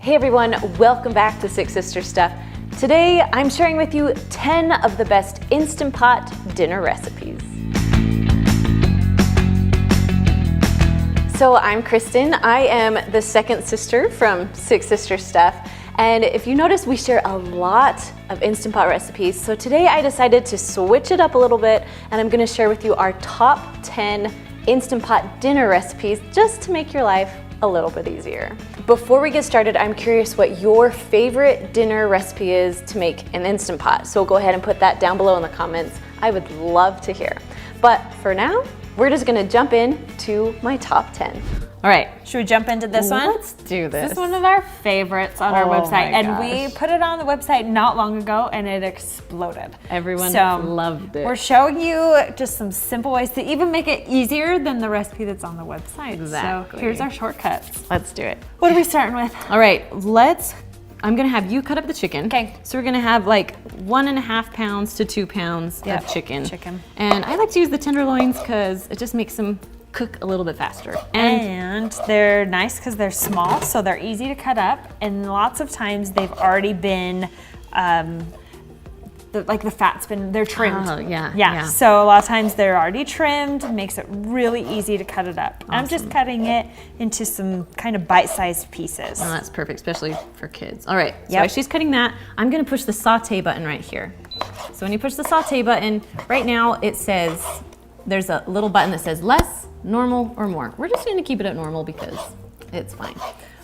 Hey everyone, welcome back to Six Sister Stuff. Today I'm sharing with you 10 of the best Instant Pot dinner recipes. So I'm Kristen, I am the second sister from Six Sister Stuff. And if you notice, we share a lot of Instant Pot recipes. So today I decided to switch it up a little bit and I'm gonna share with you our top 10 Instant Pot dinner recipes just to make your life a little bit easier. Before we get started, I'm curious what your favorite dinner recipe is to make an Instant Pot. So go ahead and put that down below in the comments. I would love to hear. But for now, we're just gonna jump in to my top 10. All right, should we jump into this one? Let's do this. This is one of our favorites on our website, and we gosh. put it on the website not long ago, and it exploded. Everyone So, loved it. We're showing you just some simple ways to even make it easier than the recipe that's on the website. Exactly. So here's our shortcuts. Let's do it. What are we starting with? All right, I'm gonna have you cut up the chicken. Okay. So we're gonna have like 1.5 pounds to 2 pounds Yep, of chicken. And I like to use the tenderloins because it just makes them cook a little bit faster. And they're nice because they're small, so they're easy to cut up. And lots of times they've already been, the fat's they're trimmed. Oh, yeah. So a lot of times they're already trimmed, makes it really easy to cut it up. Awesome. I'm just cutting it into some kind of bite-sized pieces. Oh, that's perfect, especially for kids. All right, so Yep. as she's cutting that, I'm gonna push the saute button right here. So when you push the saute button, right now it says, there's a little button that says less, normal, or more. We're just gonna keep it at normal because it's fine.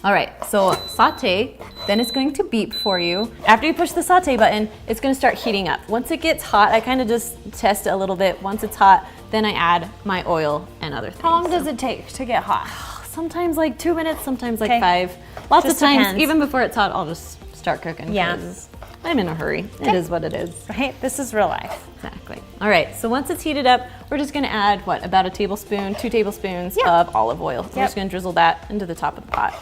All right, so saute, then it's going to beep for you. After you push the saute button, it's gonna start heating up. Once it gets hot, I kind of just test it a little bit. Once it's hot, then I add my oil and other things. How long does it take to get hot? Sometimes like 2 minutes, sometimes like Okay. 5. Lots Just of times, depends. even before it's hot, I'll just start cooking. Yeah. 'Cause I'm in a hurry. It is what it is. Right? This is real life. Exactly. All right, so once it's heated up, we're just gonna add, about a tablespoon, 2 tablespoons Yeah. of olive oil. We're Yep. just gonna drizzle that into the top of the pot.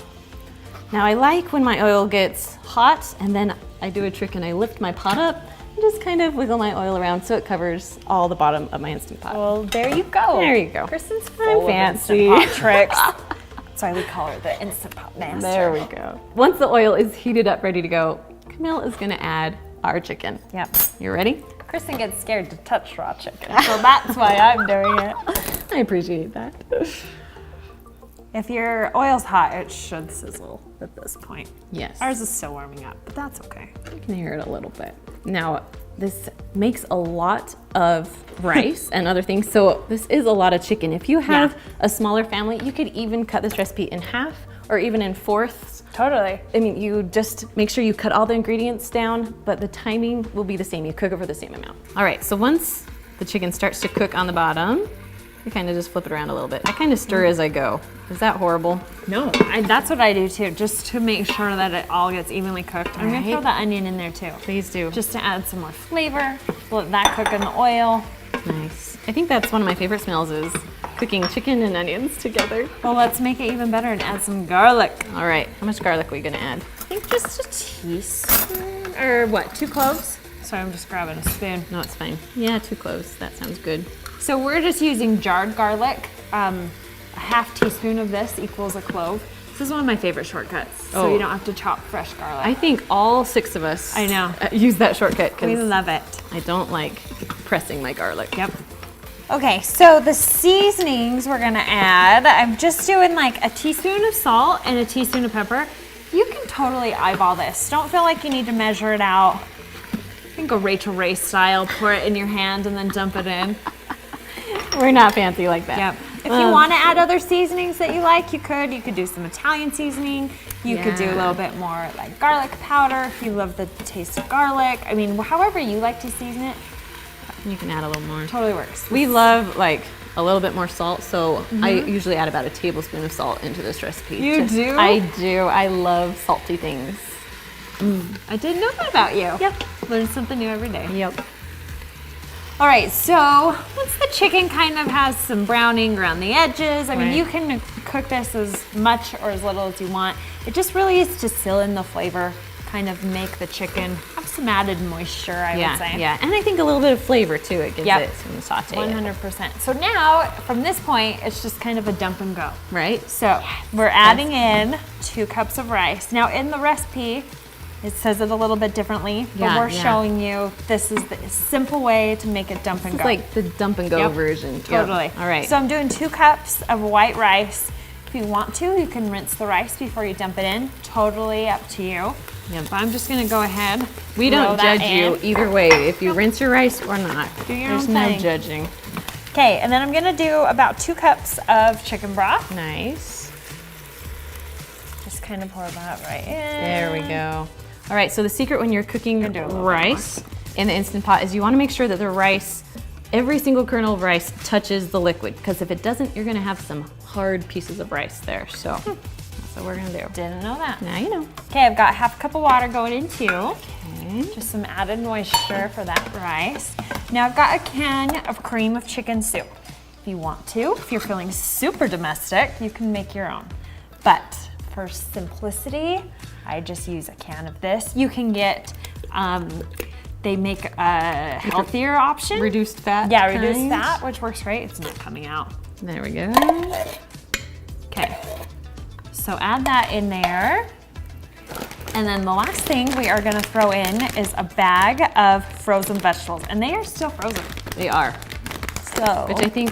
Now I like when my oil gets hot and then I do a trick and I lift my pot up and just kind of wiggle my oil around so it covers all the bottom of my Instant Pot. Well, there you go. There you go. Kristen's I'm full fancy. of Instant Pot tricks. That's why we call her the Instant Pot master. There we go. Once the oil is heated up, ready to go, Camille is gonna add our chicken. Yep. You ready? Kristen gets scared to touch raw chicken, so that's why I'm doing it. I appreciate that. If your oil's hot, it should sizzle at this point. Yes. Ours is still warming up, but that's okay. You can hear it a little bit. Now, this makes a lot of rice and other things, so this is a lot of chicken. If you have a smaller family, you could even cut this recipe in half or even in fourths. Totally. I mean, you just make sure you cut all the ingredients down, but the timing will be the same. You cook it for the same amount. All right, so once the chicken starts to cook on the bottom, you kind of just flip it around a little bit. I kind of stir as I go. Is that horrible? No, that's what I do too, just to make sure that it all gets evenly cooked. I'm gonna Right. throw the onion in there too. Please do. Just to add some more flavor. Let that cook in the oil. Nice. I think that's one of my favorite smells is cooking chicken and onions together. Well, let's make it even better and add some garlic. All right, how much garlic are we gonna add? I think just a teaspoon, or what, 2 cloves? Sorry, I'm just grabbing a spoon. No, it's fine. Yeah, 2 cloves. That sounds good. So we're just using jarred garlic. A half teaspoon of this equals a clove. This is one of my favorite shortcuts, so Oh. you don't have to chop fresh garlic. I think all 6 of us I know. Use that shortcut We because love it. I don't like pressing my garlic. Yep. Okay, so the seasonings we're gonna add, I'm just doing like a teaspoon of salt and a teaspoon of pepper. You can totally eyeball this. Don't feel like you need to measure it out. You can go Rachel Ray style, pour it in your hand and then dump it in. We're not fancy like that. Yep. If you want to add other seasonings that you like, you could. You could do some Italian seasoning. You could do a Yeah. little bit more like garlic powder if you love the taste of garlic. I mean, however you like to season it, You can add a little more. totally works. We love like a little bit more salt, so I usually add about a tablespoon of salt into this recipe. You do? I do. I love salty things. I didn't know that about you. Yep. Learn something new every day. Yep. All right, so once the chicken kind of has some browning around the edges, I mean, Right. you can cook this as much or as little as you want. It just really is to seal in the flavor, kind of make the chicken have some added moisture, I would say. Yeah, and I think a little bit of flavor too. It gives Yep. it some saute. 100%. So now, from this point, it's just kind of a dump and go. Right? So we're adding in 2 cups of rice. Now in the recipe, it says it a little bit differently, but Yeah, we're yeah. showing you this is the simple way to make it dump and It's go. like the dump and go Yep. version. Yep. Totally. All right. So I'm doing 2 cups of white rice. If you want to, you can rinse the rice before you dump it in. Totally up to you. Yep. But I'm just gonna go ahead. We throw don't that judge you in. either way, if you rinse your rice or not. Do your There's own no thing. judging. Okay, and then I'm gonna do about 2 cups of chicken broth. Nice. Just kind of pour that right in. There we go. All right, so the secret when you're cooking Gonna do a little bit rice in the Instant Pot is you want to make sure that the rice, every single kernel of rice touches the liquid, because if it doesn't, you're going to have some hard pieces of rice there. So that's what we're going to do. Didn't know that. Now you know. Okay, I've got half a cup of water going in too. Okay. Just some added moisture for that rice. Now I've got a can of cream of chicken soup. If you want to, if you're feeling super domestic, you can make your own. But for simplicity, I just use a can of this. You can get, they make a healthier option. Reduced fat. Yeah, reduced kind. fat, which works great. It's not coming out. There we go. Okay, so add that in there. And then the last thing we are gonna throw in is a bag of frozen vegetables, and they are still frozen. They are. So, Which I think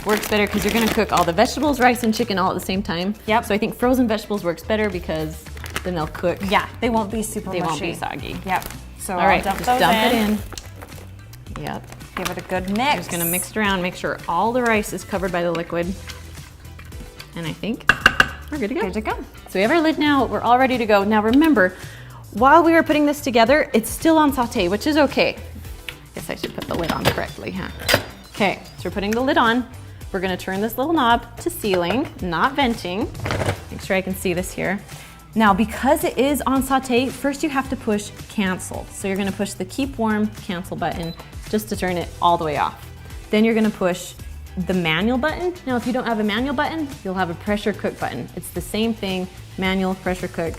works better because you're going to cook all the vegetables, rice, and chicken all at the same time. Yep. So I think frozen vegetables works better because then they'll cook. yeah, they won't be super They mushy. won't be soggy. Yep. So All right, I'll dump just those dump in. it in. Yep. Give it a good mix. Just gonna mix it around, make sure all the rice is covered by the liquid. And I think we're good to go. Good to go. So we have our lid now, we're all ready to go. Now remember, while we were putting this together, it's still on saute, which is okay. Guess I should put the lid on correctly, huh? Okay, so we're putting the lid on. We're gonna turn this little knob to sealing, not venting. Make sure I can see this here. Now, because it is on saute, first you have to push cancel. So you're gonna push the keep warm cancel button just to turn it all the way off. Then you're gonna push the manual button. Now, if you don't have a manual button, you'll have a pressure cook button. It's the same thing, manual, pressure cook,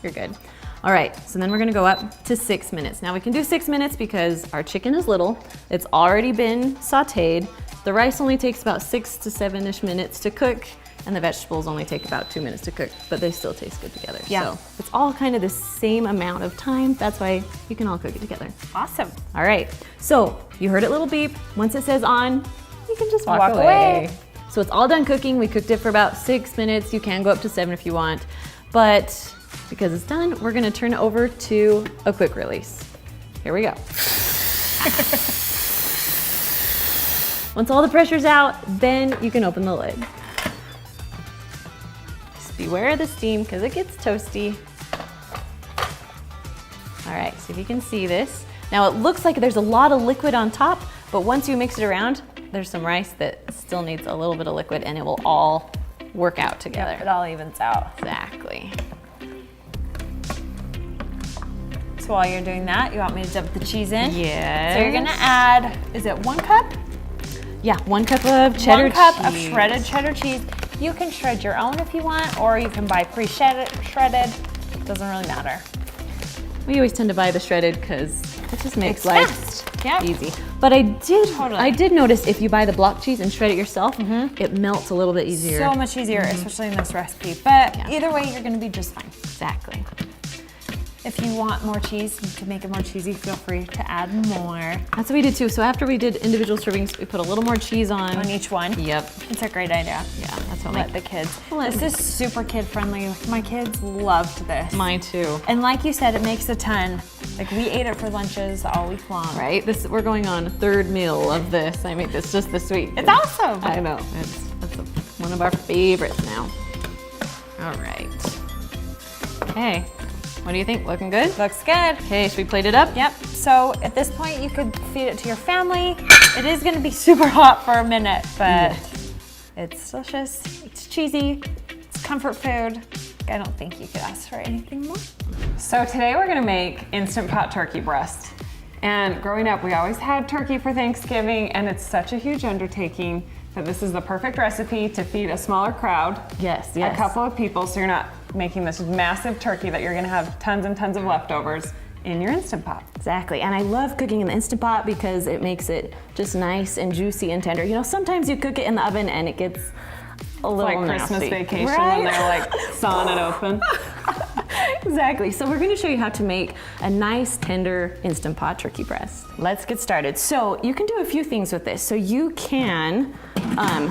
you're good. All right, so then we're gonna go up to 6 minutes. Now we can do 6 minutes because our chicken is little, it's already been sauteed. The rice only takes about 6 to 7-ish minutes to cook, and the vegetables only take about 2 minutes to cook, but they still taste good together. Yeah. So it's all kind of the same amount of time. That's why you can all cook it together. Awesome. All right, so you heard it little beep. Once it says on, you can just walk Walk away. away. So it's all done cooking. We cooked it for about 6 minutes. You can go up to 7 if you want, but because it's done, we're gonna turn it over to a quick release. Here we go. Once all the pressure's out, then you can open the lid. Just beware of the steam because it gets toasty. All right, so if you can see this. Now it looks like there's a lot of liquid on top, but once you mix it around, there's some rice that still needs a little bit of liquid and it will all work out together. It all evens out. Exactly. So while you're doing that, you want me to dump the cheese in? Yes. So you're gonna add, is it 1 cup? Yeah, 1 cup of cheddar 1 cup of cheese. shredded cheddar cheese. You can shred your own if you want, or you can buy shredded. Doesn't really matter. We always tend to buy the shredded because it just makes It's life fast. Yep. easy. But I Totally. did notice if you buy the block cheese and shred it yourself, it melts a little bit easier. So much easier, especially in this recipe. But Yeah. either way, you're gonna be just fine. Exactly. If you want more cheese, to make it more cheesy, feel free to add more That's what we did too. So after we did individual servings, we put a little more cheese on. each one. Yep. It's a great idea. Yeah, that's what Let the kids. Let- This is super kid friendly. My kids loved this. Mine too. And like you said, it makes a ton. Like we ate it for lunches all week long. Right? We're going on a 3rd meal of this. I made this just this week. It's awesome. I know. That's one of our favorites now. All right. Okay. What do you think? Looking good? Looks good. Okay, should we plate it up? Yep. So at this point, you could feed it to your family. It is going to be super hot for a minute, but it's delicious. It's cheesy. It's comfort food. I don't think you could ask for anything more. So today we're gonna make Instant Pot turkey breast. And growing up, we always had turkey for Thanksgiving, and it's such a huge undertaking that this is the perfect recipe to feed a smaller crowd. Yes, A couple of people, so you're not making this massive turkey that you're gonna have tons and tons of leftovers in your Instant Pot. Exactly, and I love cooking in the Instant Pot because it makes it just nice and juicy and tender. You know, sometimes you cook it in the oven and it gets a little Like nasty. Christmas Vacation Right? when they're like sawing it open. Exactly. So we're going to show you how to make a nice, tender Instant Pot turkey breast. Let's get started. So you can do a few things with this. So you can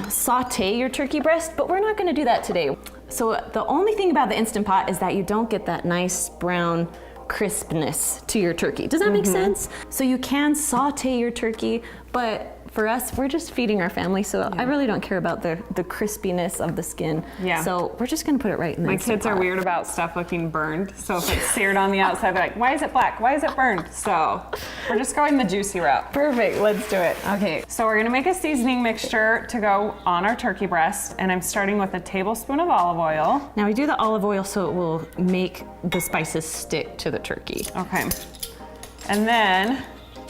saute your turkey breast, but we're not going to do that today. So the only thing about the Instant Pot is that you don't get that nice brown crispness to your turkey. Does that make sense? So you can saute your turkey, but for us, we're just feeding our family, so I really don't care about the crispiness of the skin. Yeah. So we're just gonna put it right in the My Instant kids are Pot. weird about stuff looking burned. So if it's seared on the outside, they're like, why is it black? Why is it burned? So we're just going the juicy route. Perfect, let's do it. Okay, so we're gonna make a seasoning mixture to go on our turkey breast, and I'm starting with a tablespoon of olive oil. Now we do the olive oil so it will make the spices stick to the turkey. Okay. And then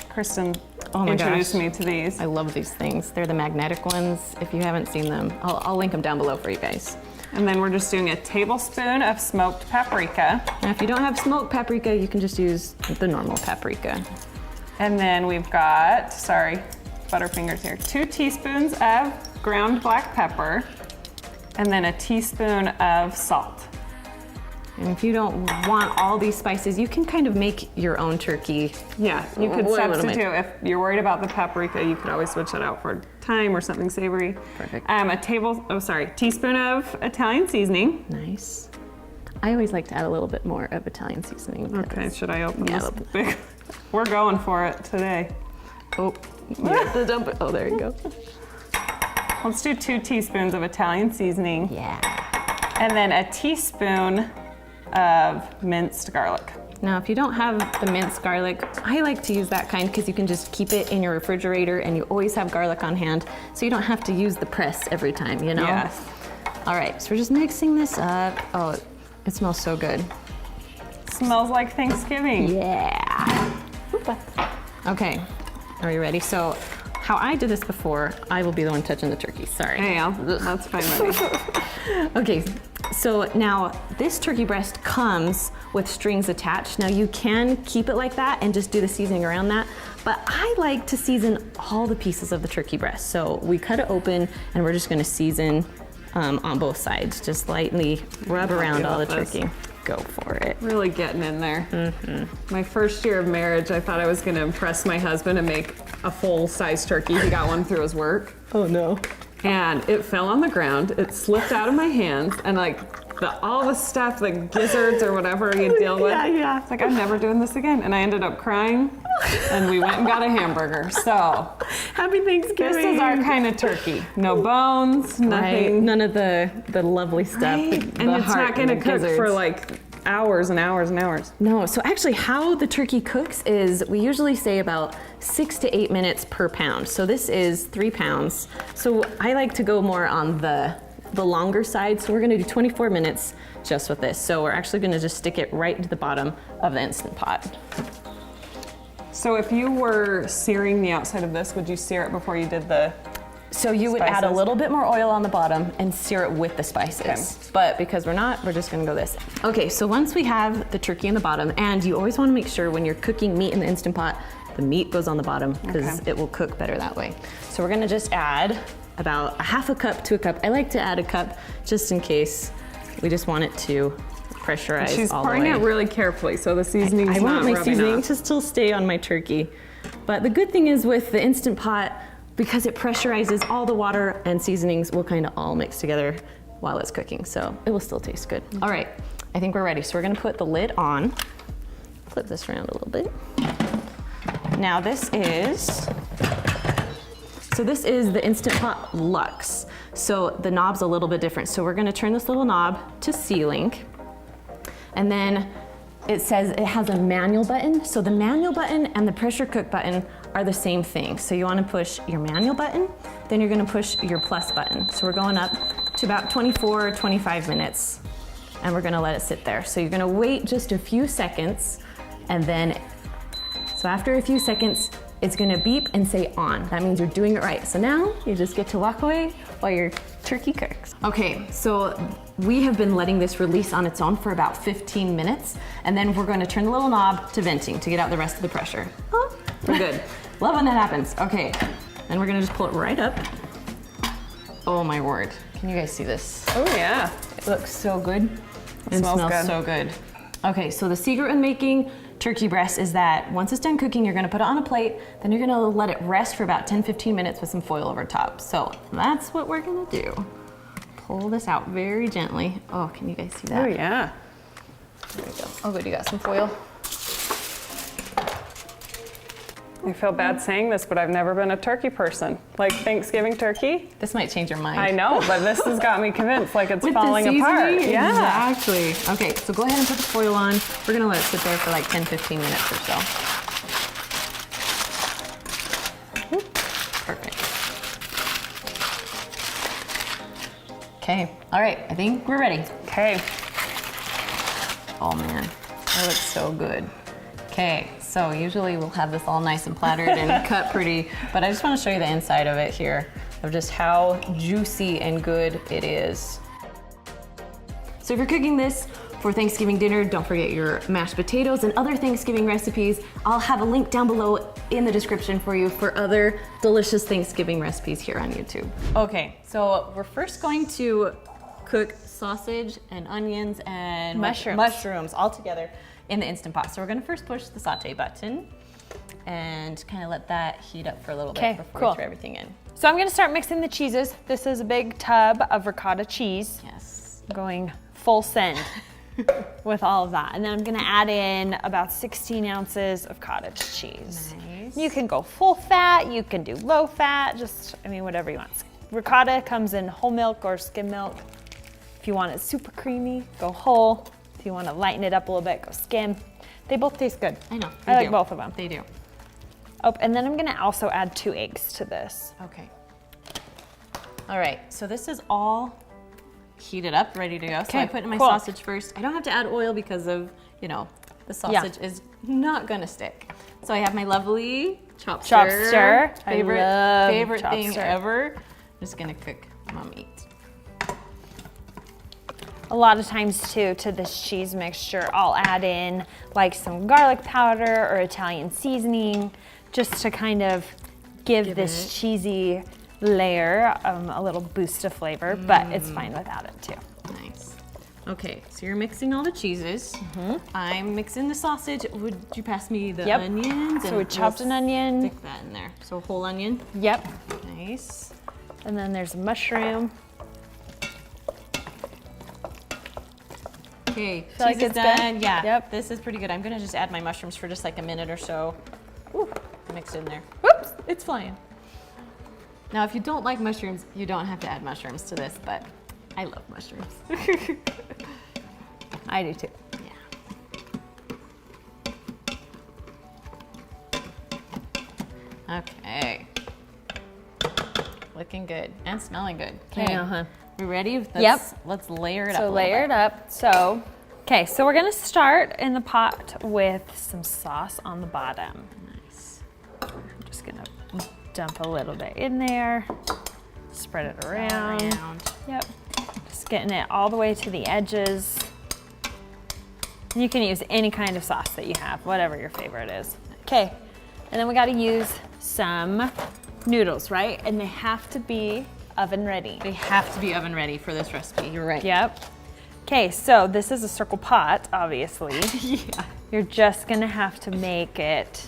Kristen Oh my introduced gosh. me to these. I love these things. They're the magnetic ones. If you haven't seen them, I'll link them down below for you guys. And then we're just doing a tablespoon of smoked paprika. Now if you don't have smoked paprika, you can just use the normal paprika. And then we've got, sorry, Butterfingers here, 2 teaspoons of ground black pepper, and then a teaspoon of salt. And if you don't want all these spices, you can kind of make your own turkey. Yeah, you could What am I- substitute. If you're worried about the paprika, you could always switch that out for thyme or something savory. Perfect. Teaspoon of Italian seasoning. Nice. I always like to add a little bit more of Italian seasoning. Okay, should I open Yeah, this open. big? We're going for it today. Oh, you have to dump it. Oh, there you go. Let's do 2 teaspoons of Italian seasoning, Yeah. and then a teaspoon of minced garlic. Now, if you don't have the minced garlic, I like to use that kind because you can just keep it in your refrigerator and you always have garlic on hand, so you don't have to use the press every time, you know? Yes. All right, so we're just mixing this up. Oh, it smells so good. Smells like Thanksgiving. Yeah. Okay, are you ready? So, how I did this before, I will be the one touching the turkey. Sorry. Yeah, that's fine with me. Okay, so now this turkey breast comes with strings attached. Now you can keep it like that and just do the seasoning around that, but I like to season all the pieces of the turkey breast. So we cut it open and we're just gonna season on both sides. Just lightly rub around all the about this. turkey. Go for it. Really getting in there. My first year of marriage, I thought I was gonna impress my husband and make a full-size turkey. He got one through his work. Oh no. And it fell on the ground. It slipped out of my hands, and like all the stuff, like gizzards or whatever you deal with. Yeah. It's like, I'm never doing this again. And I ended up crying, and we went and got a hamburger. So Happy Thanksgiving. this is our kind of turkey. No bones, Right. nothing. None of the lovely stuff. Right? the And it's heart not gonna the cook for gizzards. like hours and hours and hours. No, so actually how the turkey cooks is we usually say about 6 to 8 minutes per pound. So this is 3 pounds. So I like to go more on the longer side. So we're gonna do 24 minutes just with this. So we're actually gonna just stick it right into the bottom of the Instant Pot. So if you were searing the outside of this, would you sear it before you did the? So you would add a Spices. little bit more oil on the bottom and sear it with the spices. Okay. But because we're not, we're just gonna go this. Okay, so once we have the turkey in the bottom, and you always wanna make sure when you're cooking meat in the Instant Pot, the meat goes on the bottom because Okay. it will cook better that way. So we're gonna just add about a half a cup to a cup. I like to add a cup just in case we just want it to pressurize She's all the pouring way. it really carefully, so the seasoning's I want not my rubbing seasoning off. to still stay on my turkey. But the good thing is with the Instant Pot, because it pressurizes, all the water and seasonings will kind of all mix together while it's cooking. So it will still taste good. All right, I think we're ready. So we're gonna put the lid on. Flip this around a little bit. Now this is the Instant Pot Luxe. So the knob's a little bit different. So we're gonna turn this little knob to C-Link. And then it says it has a manual button. So the manual button and the pressure cook button are the same thing. So you wanna push your manual button, then you're gonna push your plus button. So we're going up to about 24, 25 minutes, and we're gonna let it sit there. So you're gonna wait just a few seconds, and then, so after a few seconds, it's gonna beep and say on. That means you're doing it right. So now you just get to walk away while your turkey cooks. Okay, so we have been letting this release on its own for about 15 minutes, and then we're going to turn the little knob to venting to get out the rest of the pressure. Oh, we're good. Love when that happens. Okay, then we're gonna just pull it right up. Oh my word. Can you guys see this? Oh yeah. It looks so good. It smells good. so good. Okay, so the secret in making turkey breast is that once it's done cooking, you're gonna put it on a plate, then you're gonna let it rest for about 10-15 minutes with some foil over top. So that's what we're gonna do. Pull this out very gently. Oh, can you guys see that? Oh yeah. There we go. Oh good, you got some foil. I feel bad saying this, but I've never been a turkey person. Like Thanksgiving turkey. This might change your mind. I know, but this has got me convinced like it's With the falling apart. seasoning? Yeah. Exactly. Okay, so go ahead and put the foil on. We're gonna let it sit there for like 10-15 minutes or so. Perfect. Okay, all right, I think we're ready. Okay. Oh man, that looks so good. Okay, so usually we'll have this all nice and plattered and cut pretty, but I just want to show you the inside of it here, of just how juicy and good it is. So if you're cooking this for Thanksgiving dinner, don't forget your mashed potatoes and other Thanksgiving recipes. I'll have a link down below in the description for you for other delicious Thanksgiving recipes here on YouTube. Okay, so we're first going to cook sausage and onions and mushrooms all together in the Instant Pot. So we're gonna first push the saute button and kind of let that heat up for a little bit before we throw everything in. So I'm gonna start mixing the cheeses. This is a big tub of ricotta cheese. Yes. Going full send with all of that. And then I'm gonna add in about 16 ounces of cottage cheese. Nice. You can go full fat, you can do low fat, just, I mean, whatever you want. Ricotta comes in whole milk or skim milk. If you want it super creamy, go whole. If you want to lighten it up a little bit, go skim. They both taste good. I know. I like both of them. They do. Oh, and then I'm gonna also add 2 eggs to this. Okay. All right, so this is all heated up, ready to go. So I put in my sausage first. I don't have to add oil because of, you know, the sausage is not gonna stick. So I have my lovely chop stir. Favorite thing ever. I'm just gonna cook my meat. A lot of times too, to this cheese mixture, I'll add in like some garlic powder or Italian seasoning, just to kind of give this cheesy layer a little boost of flavor, but it's fine without it too. Nice. Okay, so you're mixing all the cheeses. I'm mixing the sausage. Would you pass me the onions? So we chopped an onion. Stick that in there. So whole onion. Yep. Nice. And then there's a mushroom. Okay, Feel like cheese is it's done. good? Yeah. Yep. This is pretty good. I'm gonna just add my mushrooms for just like a minute or so. Ooh, mixed in there. Whoops, it's flying. Now, if you don't like mushrooms, you don't have to add mushrooms to this, but I love mushrooms. I do too. Yeah. Okay. Looking good and smelling good. I know, huh? We ready? Let's layer it up. So layer it up. So, okay, so we're gonna start in the pot with some sauce on the bottom. Nice. I'm just gonna dump a little bit in there, spread it around. Yep. Just getting it all the way to the edges. You can use any kind of sauce that you have, whatever your favorite is. Okay, and then we gotta use some noodles, right? And they have to be oven ready. They have to be oven ready for this recipe. You're right. Yep. Okay, so this is a circle pot, obviously. Yeah. You're just gonna have to make it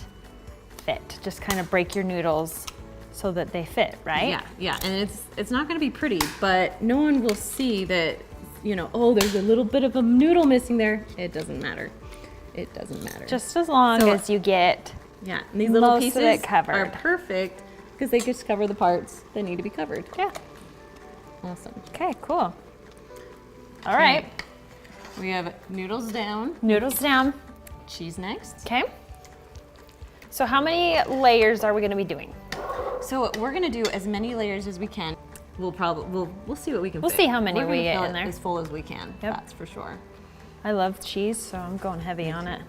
fit. Just kind of break your noodles so that they fit, right? Yeah, yeah, and it's not gonna be pretty, but no one will see that, you know, oh, there's a little bit of a noodle missing there. It doesn't matter. It doesn't matter. Just as long as you get and these little most pieces of it covered. are perfect because they just cover the parts that need to be covered. Yeah. Awesome. Okay, cool. All right. We have noodles down. Noodles down. Cheese next. Okay. So how many layers are we gonna be doing? So we're gonna do as many layers as we can. We'll see what we can. We'll fit. see how many We're we gonna get fill in it there. as full as we can. Yep. That's for sure. I love cheese, so I'm going heavy on it.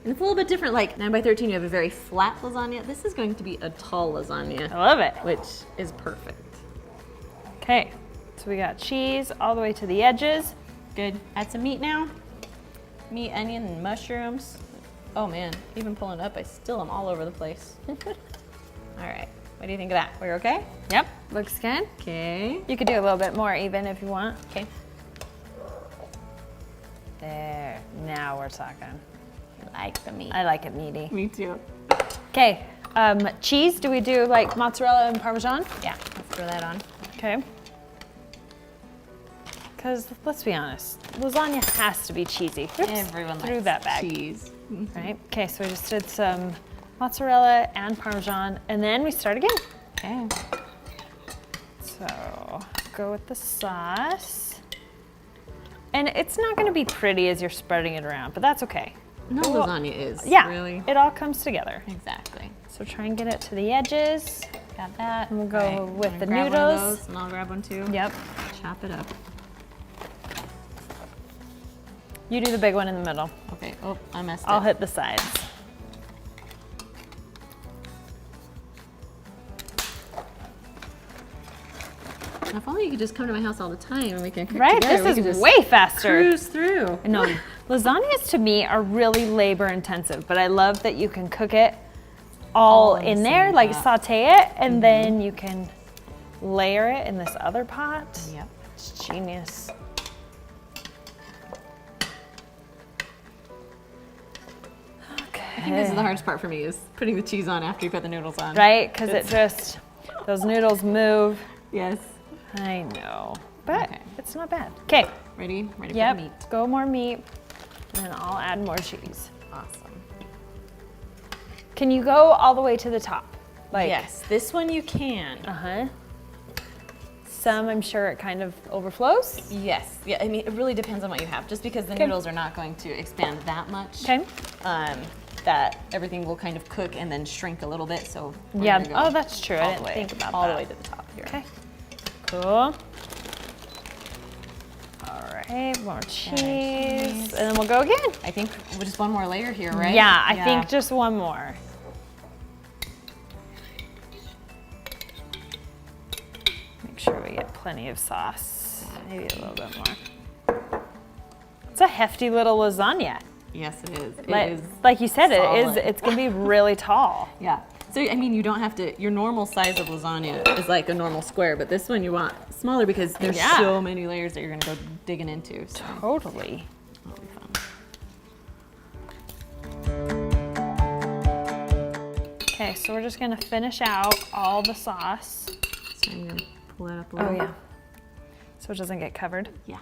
And it's a little bit different. Like 9x13, you have a very flat lasagna. This is going to be a tall lasagna, I love it. which is perfect. Okay, so we got cheese all the way to the edges. good. Add some meat now. Meat, onion, and mushrooms. Oh man, even pulling it up, I still am all over the place. All right, what do you think of that? We're okay? Yep, looks good. Okay. You could do a little bit more even if you want. Okay. There, now we're talking. I like the meat. I like it meaty. Me too. Okay, cheese, do we do like mozzarella and Parmesan? Yeah, let's throw that on. Okay. Because let's be honest, lasagna has to be cheesy. Oops, Everyone threw likes that back. cheese. Right, okay, so we just did some mozzarella and Parmesan, and then we start again. Okay. So go with the sauce. And it's not gonna be pretty as you're spreading it around, but that's okay. No Well, lasagna is, Yeah, really. it all comes together. Exactly. So try and get it to the edges. Got that. And we'll go All right, with I'm the gonna grab one of noodles. those, and I'll grab one too. Yep. Chop it up. You do the big one in the middle. Okay. Oh, I messed I'll up. hit the sides. If only you could just come to my house all the time and we can cook Right, together. We this could is just way faster. cruise through. No, lasagnas to me are really labor intensive, but I love that you can cook it all in the in there, same like pot. saute it, and then you can layer it in this other pot. Yep. It's genius. I think this is the hardest part for me is putting the cheese on after you put the noodles on. Right, because it just, those noodles move. Yes. I know, but Okay. it's not bad. Okay, Ready? Ready yep, for the meat. go more meat, and then I'll add more cheese. Awesome. Can you go all the way to the top? Like, Yes, this one you can. Uh-huh. Some, I'm sure it kind of overflows. Yes. Yeah, I mean, it really depends on what you have. Just because the Okay. noodles are not going to expand that much. Okay. That everything will kind of cook and then shrink a little bit. So we're Yeah. gonna go Oh, that's true. I all didn't the way, think about all that. the way to the top here. Okay. Cool. All right, more cheese. cheese. And then we'll go again. I think just one more layer here, right? Yeah, I think just one more. Make sure we get plenty of sauce. Maybe a little bit more. It's a hefty little lasagna. Yes, it is. It Like, is. like you said, solid. it's gonna be really tall. Yeah. So I mean, you don't have to. Your normal size of lasagna is like a normal square, but this one you want smaller because there's Yeah. so many layers that you're gonna go digging into. So Totally. that'll be fun. Okay, so we're just gonna finish out all the sauce. So I'm gonna pull that up a little. So it doesn't get covered. Yeah.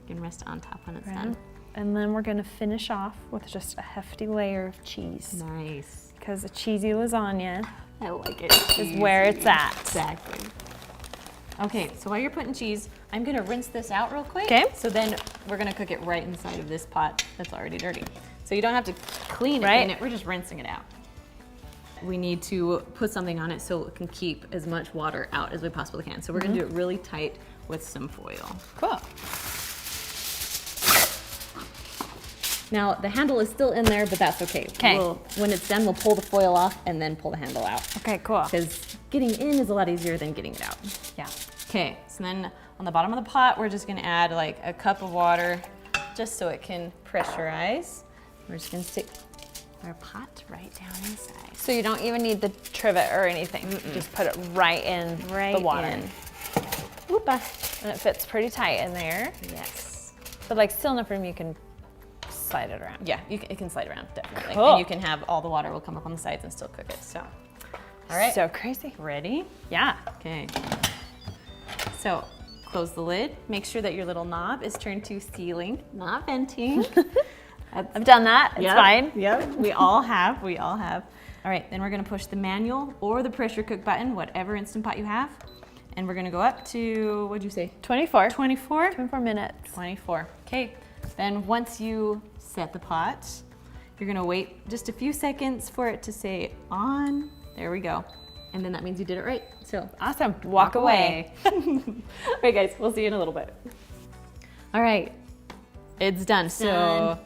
You can rest on top when it's Right. done. And then we're gonna finish off with just a hefty layer of cheese. Nice. Because a cheesy lasagna I like it. is where it's at. Exactly. Okay, so while you're putting cheese, I'm gonna rinse this out real quick. Okay. So then we're gonna cook it right inside of this pot that's already dirty. So you don't have to clean it, Right. in it, we're just rinsing it out. We need to put something on it so it can keep as much water out as we possibly can. So we're gonna do it really tight with some foil. Cool. Now the handle is still in there, but that's okay. 'Kay. When it's done, we'll pull the foil off and then pull the handle out. Okay, cool. Because getting in is a lot easier than getting it out. Yeah. Okay, so then on the bottom of the pot, we're just gonna add like a cup of water just so it can pressurize. We're just gonna stick our pot right down inside. So you don't even need the trivet or anything. Just put it right in the water. in. Whoopa. And it fits pretty tight in there. Yes. But like still enough room you can slide it around. Yeah, it can slide around, definitely. Cool. And you can have all the water will come up on the sides and still cook it, so. All right, So crazy. ready? Yeah. Okay. So close the lid. Make sure that your little knob is turned to sealing, not venting. I've done that. It's fine. Yep. We all have. We all have. All right. Then we're gonna push the manual or the pressure cook button, whatever Instant Pot you have, and we're gonna go up to, what'd you say? 24. 24. 24 minutes. 24. Okay. Then once you set the pot, you're gonna wait just a few seconds for it to say on. There we go. And then that means you did it right. So Awesome. Walk away. All right, guys, we'll see you in a little bit. All right, it's done. So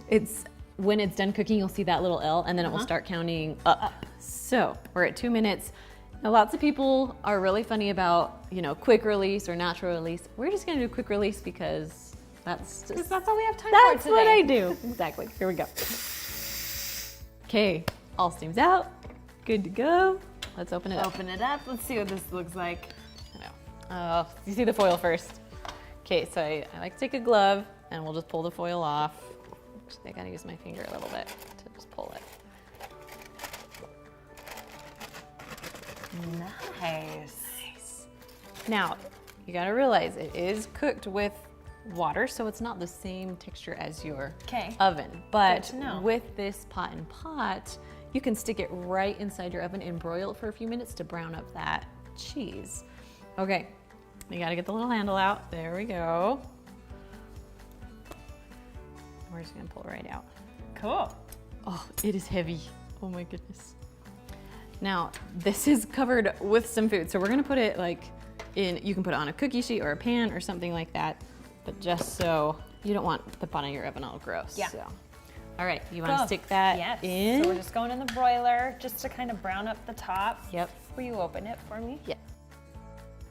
it's when it's done cooking, you'll see that little L, and then it will start counting up. So we're at 2 minutes. Now, lots of people are really funny about, quick release or natural release. We're just gonna do quick release because That's Because just, that's all we have time that's for today. what I do. Exactly. Here we go. Okay, all steam's out. Good to go. Let's open it up. Open it up. Let's see what this looks like. I know. You see the foil first. Okay, so I like to take a glove and we'll just pull the foil off. I gotta use my finger a little bit to just pull it. Nice. Now, you gotta realize it is cooked with water, so it's not the same texture as your oven. But to know. with this pot and pot, you can stick it right inside your oven and broil it for a few minutes to brown up that cheese. Okay, you gotta get the little handle out. There we go. We're just gonna pull it right out. Cool. Oh, it is heavy. Oh my goodness. Now, this is covered with some food, so we're gonna put it like in, you can put it on a cookie sheet or a pan or something like that, but just so you don't want the bottom of your oven all gross. Yeah. So. All right, you wanna stick that in? So we're just going in the broiler just to kind of brown up the top. Yep. Will you open it for me? Yeah.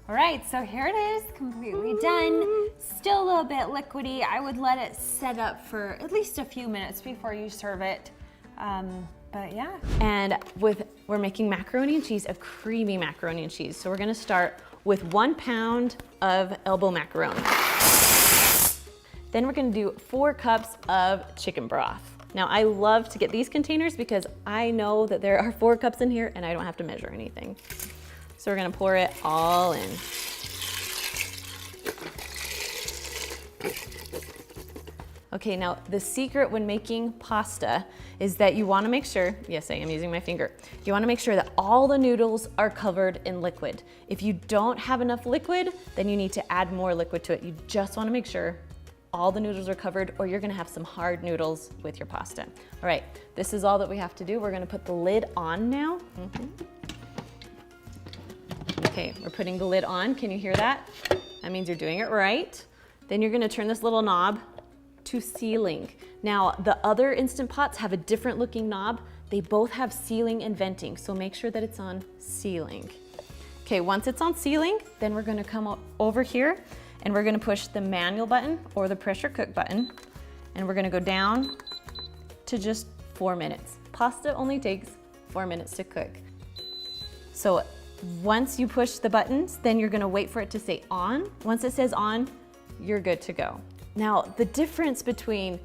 All right, so here it is, completely done. Still a little bit liquidy. I would let it set up for at least a few minutes before you serve it. But yeah. And we're making macaroni and cheese, a creamy macaroni and cheese. So we're gonna start with 1 pound of elbow macaroni. Then we're gonna do 4 cups of chicken broth. Now I love to get these containers because I know that there are 4 cups in here and I don't have to measure anything. So we're gonna pour it all in. Okay, now the secret when making pasta is that you wanna make sure, yes, I am using my finger, you wanna make sure that all the noodles are covered in liquid. If you don't have enough liquid, then you need to add more liquid to it. You just wanna make sure all the noodles are covered or you're gonna have some hard noodles with your pasta. All right, this is all that we have to do. We're gonna put the lid on now. Okay, we're putting the lid on. Can you hear that? That means you're doing it right. Then you're gonna turn this little knob to sealing. Now, the other Instant Pots have a different looking knob. They both have sealing and venting, so make sure that it's on sealing. Okay, once it's on sealing, then we're gonna come over here and we're gonna push the manual button or the pressure cook button, and we're gonna go down to just 4 minutes. Pasta only takes 4 minutes to cook. So once you push the buttons, then you're gonna wait for it to say on. Once it says on, you're good to go. Now, the difference between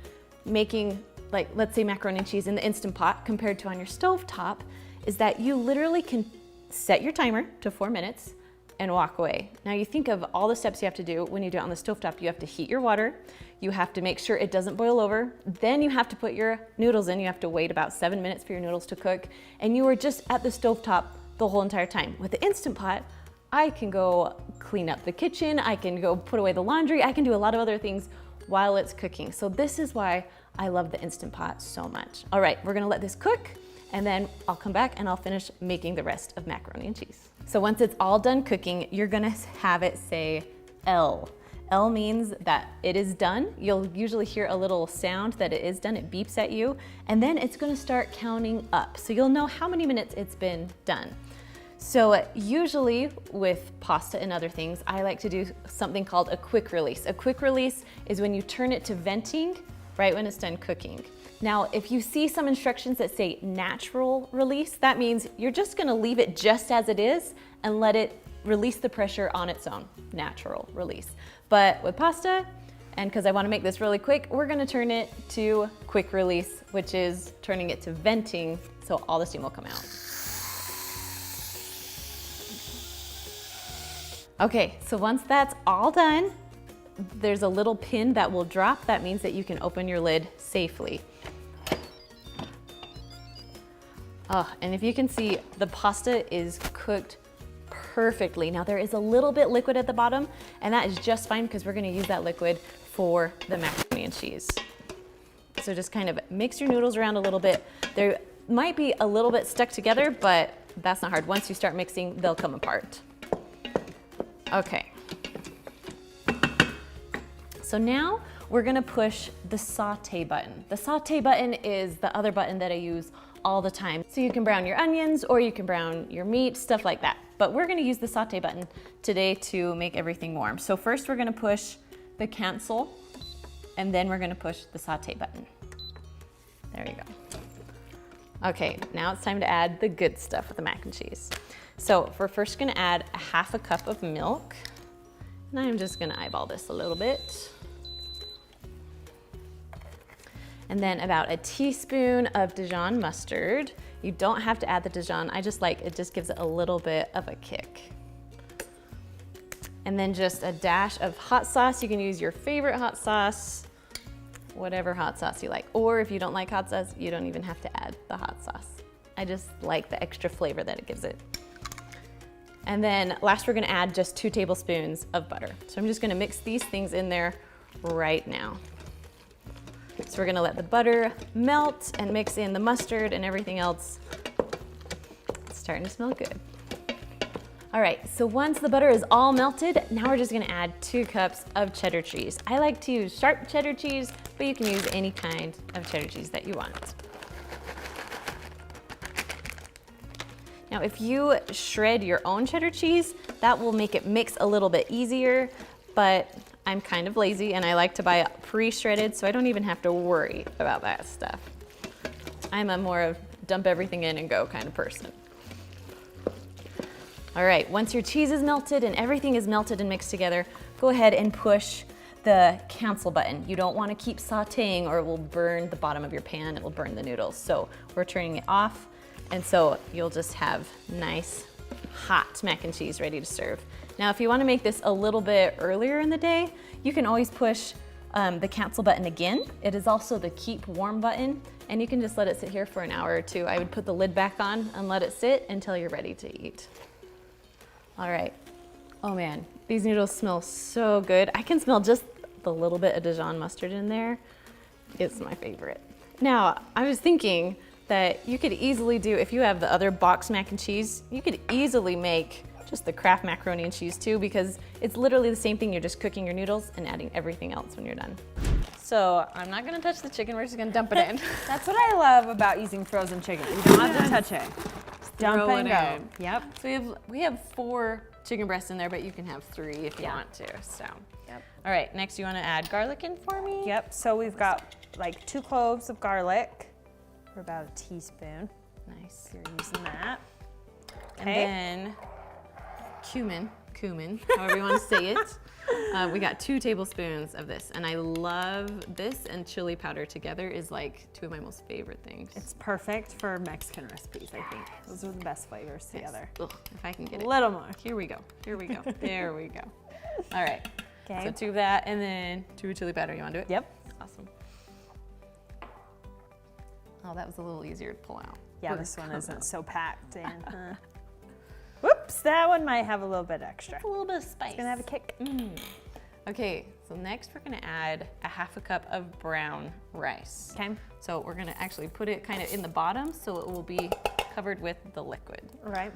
making, like, let's say macaroni and cheese in the Instant Pot compared to on your stovetop is that you literally can set your timer to 4 minutes and walk away. Now you think of all the steps you have to do when you do it on the stovetop. You have to heat your water, you have to make sure it doesn't boil over, then you have to put your noodles in, you have to wait about 7 minutes for your noodles to cook, and you are just at the stovetop the whole entire time. With the Instant Pot, I can go clean up the kitchen, I can go put away the laundry, I can do a lot of other things while it's cooking. So this is why I love the Instant Pot so much. All right, we're gonna let this cook and then I'll come back and I'll finish making the rest of macaroni and cheese. So once it's all done cooking, you're gonna have it say L. L means that it is done. You'll usually hear a little sound that it is done, it beeps at you, and then it's gonna start counting up. So you'll know how many minutes it's been done. So usually with pasta and other things, I like to do something called a quick release. A quick release is when you turn it to venting right when it's done cooking. Now, if you see some instructions that say natural release, that means you're just gonna leave it just as it is and let it release the pressure on its own, natural release. But with pasta, and because I wanna make this really quick, we're gonna turn it to quick release, which is turning it to venting so all the steam will come out. Okay, so once that's all done, there's a little pin that will drop. That means that you can open your lid safely. Oh, and if you can see, the pasta is cooked perfectly. Now there is a little bit liquid at the bottom, and that is just fine because we're gonna use that liquid for the macaroni and cheese. So just kind of mix your noodles around a little bit. They might be a little bit stuck together, but that's not hard. Once you start mixing, they'll come apart. Okay. So now we're gonna push the saute button. The saute button is the other button that I use all the time. So you can brown your onions or you can brown your meat, stuff like that. But we're gonna use the saute button today to make everything warm. So first we're gonna push the cancel and then we're gonna push the saute button. There you go. Okay, now it's time to add the good stuff with the mac and cheese. So we're first gonna add a 1/2 cup of milk, and I'm just gonna eyeball this a little bit. And then about a teaspoon of Dijon mustard. You don't have to add the Dijon, I just like, it just gives it a little bit of a kick. And then just a dash of hot sauce. You can use your favorite hot sauce, whatever hot sauce you like. Or if you don't like hot sauce, you don't even have to add the hot sauce. I just like the extra flavor that it gives it. And then last we're gonna add just 2 tablespoons of butter. So I'm just gonna mix these things in there right now. So we're gonna let the butter melt and mix in the mustard and everything else. It's starting to smell good. All right, so once the butter is all melted, now we're just gonna add 2 cups of cheddar cheese. I like to use sharp cheddar cheese, but you can use any kind of cheddar cheese that you want. Now, if you shred your own cheddar cheese, that will make it mix a little bit easier, but I'm kind of lazy and I like to buy it pre-shredded, so I don't even have to worry about that stuff. I'm a more of dump everything in and go kind of person. All right, once your cheese is melted and everything is melted and mixed together, go ahead and push the cancel button. You don't want to keep sauteing or it will burn the bottom of your pan, it will burn the noodles. So we're turning it off, and so you'll just have nice hot mac and cheese ready to serve. Now, if you want to make this a little bit earlier in the day, you can always push the cancel button again. It is also the keep warm button, and you can just let it sit here for an hour or 2. I would put the lid back on and let it sit until you're ready to eat. All right. Oh man, these noodles smell so good. I can smell just the little bit of Dijon mustard in there. It's my favorite. Now, I was thinking that you could easily do, if you have the other box mac and cheese, you could easily make just the Kraft macaroni and cheese too, because it's literally the same thing. You're just cooking your noodles and adding everything else when you're done. So I'm not gonna touch the chicken, we're just gonna dump it in. That's what I love about using frozen chicken. You don't have to touch it. Just dump Throw and it go. in. Yep. So we have 4 chicken breasts in there, but you can have 3 if you want to, so. Yep. All right, next you wanna add garlic in for me? Yep, so we've got like 2 cloves of garlic, or about a teaspoon, Nice. if you're using that. And Okay. then cumin, however you want to say it. We got 2 tablespoons of this, and I love this and chili powder together is like 2 of my most favorite things. It's perfect for Mexican recipes, I think. Those are the best flavors together. Ugh, if I can get A it. little more. Here we go. There we go. All right. Okay. So 2 of that, and then 2 chili powder. You want to do it? Yep. Awesome. Oh, that was a little easier to pull out. Yeah, this one isn't so packed in. Huh? Whoops, that one might have a little bit extra. A little bit of spice. It's gonna have a kick. Okay, so next we're gonna add a 1/2 cup of brown rice. Okay. So we're gonna actually put it kind of in the bottom so it will be covered with the liquid. All right.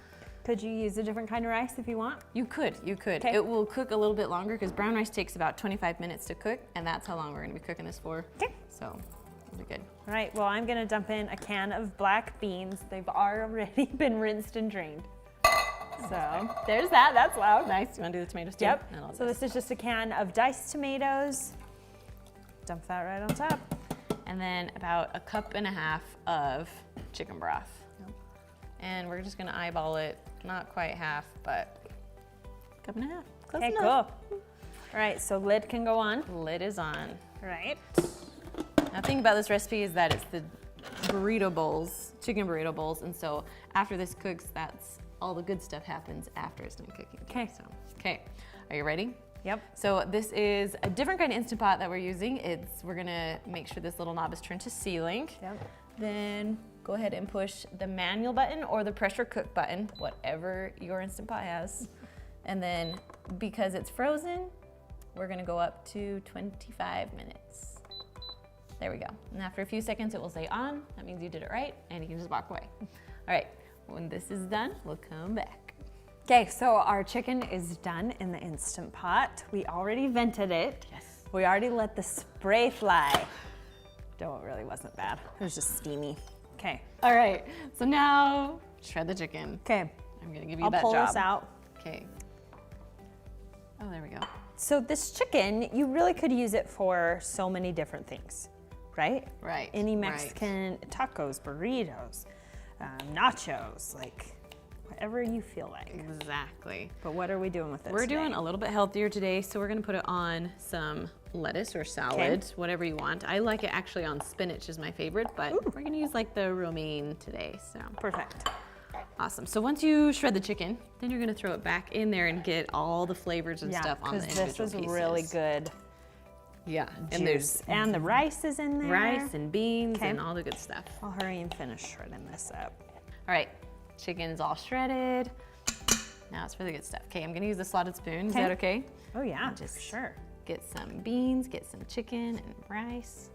Could you use a different kind of rice if you want? You could. Okay. It will cook a little bit longer because brown rice takes about 25 minutes to cook, and that's how long we're gonna be cooking this for. Okay. So it'll be good. All right, well, I'm gonna dump in a can of black beans. They've already been rinsed and drained. So there's that, that's loud. Nice. You wanna do the tomatoes too? Yep, And I'll so just- this is just a can of diced tomatoes. Dump that right on top. And then about 1.5 cups of chicken broth. And we're just gonna eyeball it, not quite half, but 1.5 cups. Close Okay, cool. enough. All right, so lid can go on. Lid is on. All right. Now, the thing about this recipe is that it's the burrito bowls, chicken burrito bowls, and so after this cooks, that's all the good stuff happens after it's done cooking. Okay. So, okay, are you ready? Yep. So this is a different kind of Instant Pot that we're using. We're gonna make sure this little knob is turned to sealing. Yep. Then go ahead and push the manual button or the pressure cook button, whatever your Instant Pot has. And then because it's frozen, we're gonna go up to 25 minutes. There we go. And after a few seconds, it will say on. That means you did it right, and you can just walk away. All right, when this is done, we'll come back. Okay, so our chicken is done in the Instant Pot. We already vented it. Yes. We already let the spray fly. Though it really wasn't bad. It was just steamy. Okay. All right, so now shred the chicken. Okay. I'm gonna give you I'll that pull job. this out. Okay. Oh, there we go. So this chicken, you really could use it for so many different things, right? Right, Any right. Mexican tacos, burritos, nachos, like whatever you feel like. Exactly. But what are we doing with it We're today? doing a little bit healthier today, so we're gonna put it on some lettuce or salad, whatever you want. I like it actually on spinach is my favorite, but we're gonna use like the romaine today, so. Perfect. Awesome. So once you shred the chicken, then you're gonna throw it back in there and get all the flavors and stuff on the because individual this is pieces. really good Yeah, and juice. there's And the rice is in there. rice and beans Okay. and all the good stuff. I'll hurry and finish shredding this up. All right, chicken's all shredded. Now it's for the good stuff. Okay, I'm gonna use the slotted spoon. Is that okay? Oh yeah, Just for sure. Get some beans, get some chicken and rice,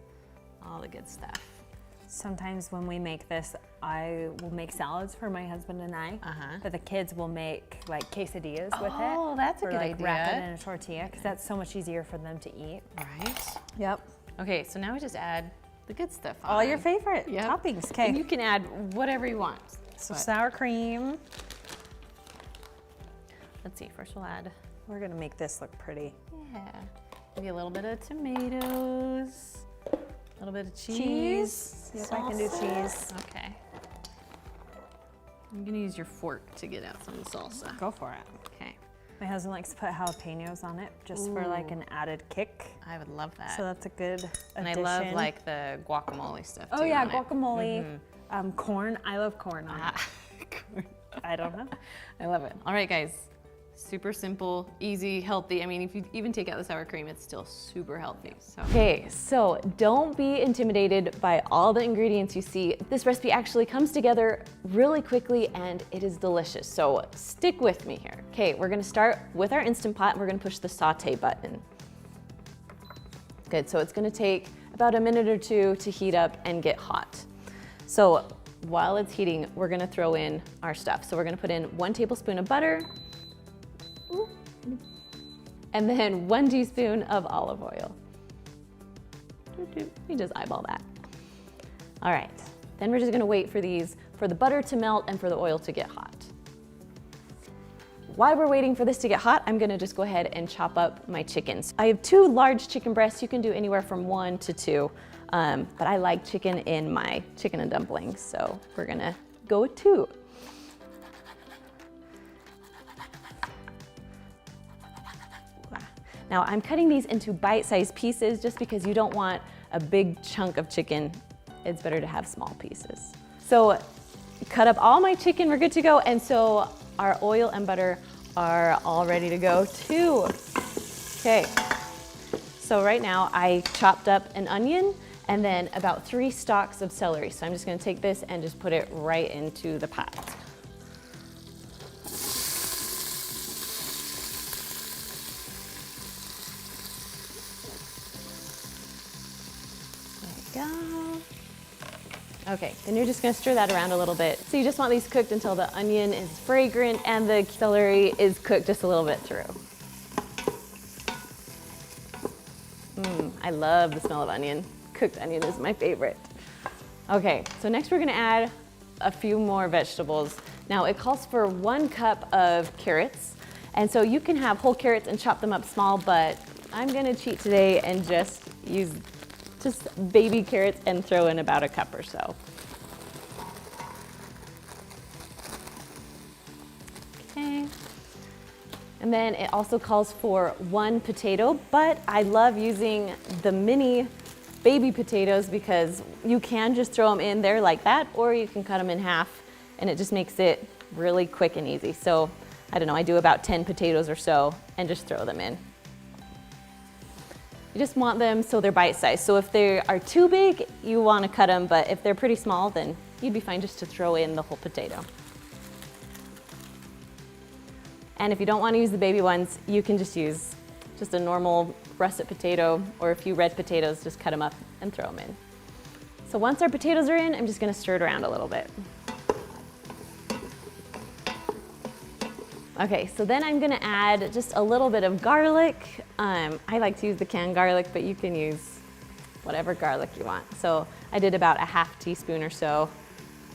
all the good stuff. Sometimes when we make this, I will make salads for my husband and I. But the kids will make like quesadillas with it. Oh, that's a or good like wrap it idea. in a tortilla because that's so much easier for them to eat. Right. Yep. Okay, so now we just add the good stuff on. All your favorite Yep. toppings. And Okay. you can add whatever you want. So But sour cream. let's see, first we'll add, We're gonna make this look pretty. yeah, maybe a little bit of tomatoes, a little bit of cheese. Cheese. Yep, I can do salsa. cheese. Okay. I'm gonna use your fork to get out some of the salsa. Go for it. Okay, My husband likes to put jalapenos on it just for like an added kick. I would love that. So that's a good addition. and I love like the guacamole stuff Oh too yeah, on it. guacamole. Corn. I love corn on it. Corn. I don't know. I love it. All right, guys. Super simple, easy, healthy. I mean, if you even take out the sour cream, it's still super healthy. So. Okay, so don't be intimidated by all the ingredients you see. This recipe actually comes together really quickly and it is delicious. So stick with me here. Okay, we're gonna start with our Instant Pot and we're gonna push the saute button. Good, so it's gonna take about a minute or two to heat up and get hot. So while it's heating, we're gonna throw in our stuff. So we're gonna put in 1 tablespoon of butter, and then 1 teaspoon of olive oil. You just eyeball that. All right, then we're just gonna wait for the butter to melt and for the oil to get hot. While we're waiting for this to get hot, I'm gonna just go ahead and chop up my chickens. I have 2 large chicken breasts. You can do anywhere from 1 to 2, but I like chicken in my chicken and dumplings, so we're gonna go with 2. Now I'm cutting these into bite-sized pieces just because you don't want a big chunk of chicken. It's better to have small pieces. So cut up all my chicken, we're good to go. And so our oil and butter are all ready to go too. Okay, so right now I chopped up an onion and then about 3 stalks of celery. So I'm just gonna take this and just put it right into the pot. Go. Okay, then you're just gonna stir that around a little bit. So you just want these cooked until the onion is fragrant and the celery is cooked just a little bit through. I love the smell of onion. Cooked onion is my favorite. Okay, so next we're gonna add a few more vegetables. Now it calls for 1 cup of carrots. And so you can have whole carrots and chop them up small, but I'm gonna cheat today and just use baby carrots and throw in about a cup or so. Okay. And then it also calls for 1 potato, but I love using the mini baby potatoes because you can just throw them in there like that, or you can cut them in half and it just makes it really quick and easy. So I don't know, I do about 10 potatoes or so and just throw them in. You just want them so they're bite-sized. So if they are too big, you want to cut them, but if they're pretty small, then you'd be fine just to throw in the whole potato. And if you don't want to use the baby ones, you can just use just a normal russet potato or a few red potatoes, just cut them up and throw them in. So once our potatoes are in, I'm just going to stir it around a little bit. Okay, so then I'm gonna add just a little bit of garlic. I like to use the canned garlic, but you can use whatever garlic you want. So I did about a ½ teaspoon or so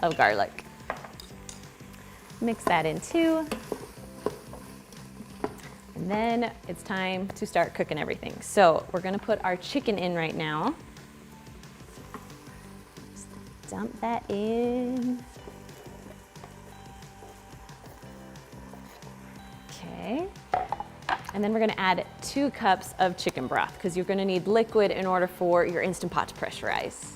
of garlic. Mix that in too. And And then it's time to start cooking everything. So we're gonna put our chicken in right now. Just dump that in. Okay. And then we're gonna add 2 cups of chicken broth because you're gonna need liquid in order for your Instant Pot to pressurize.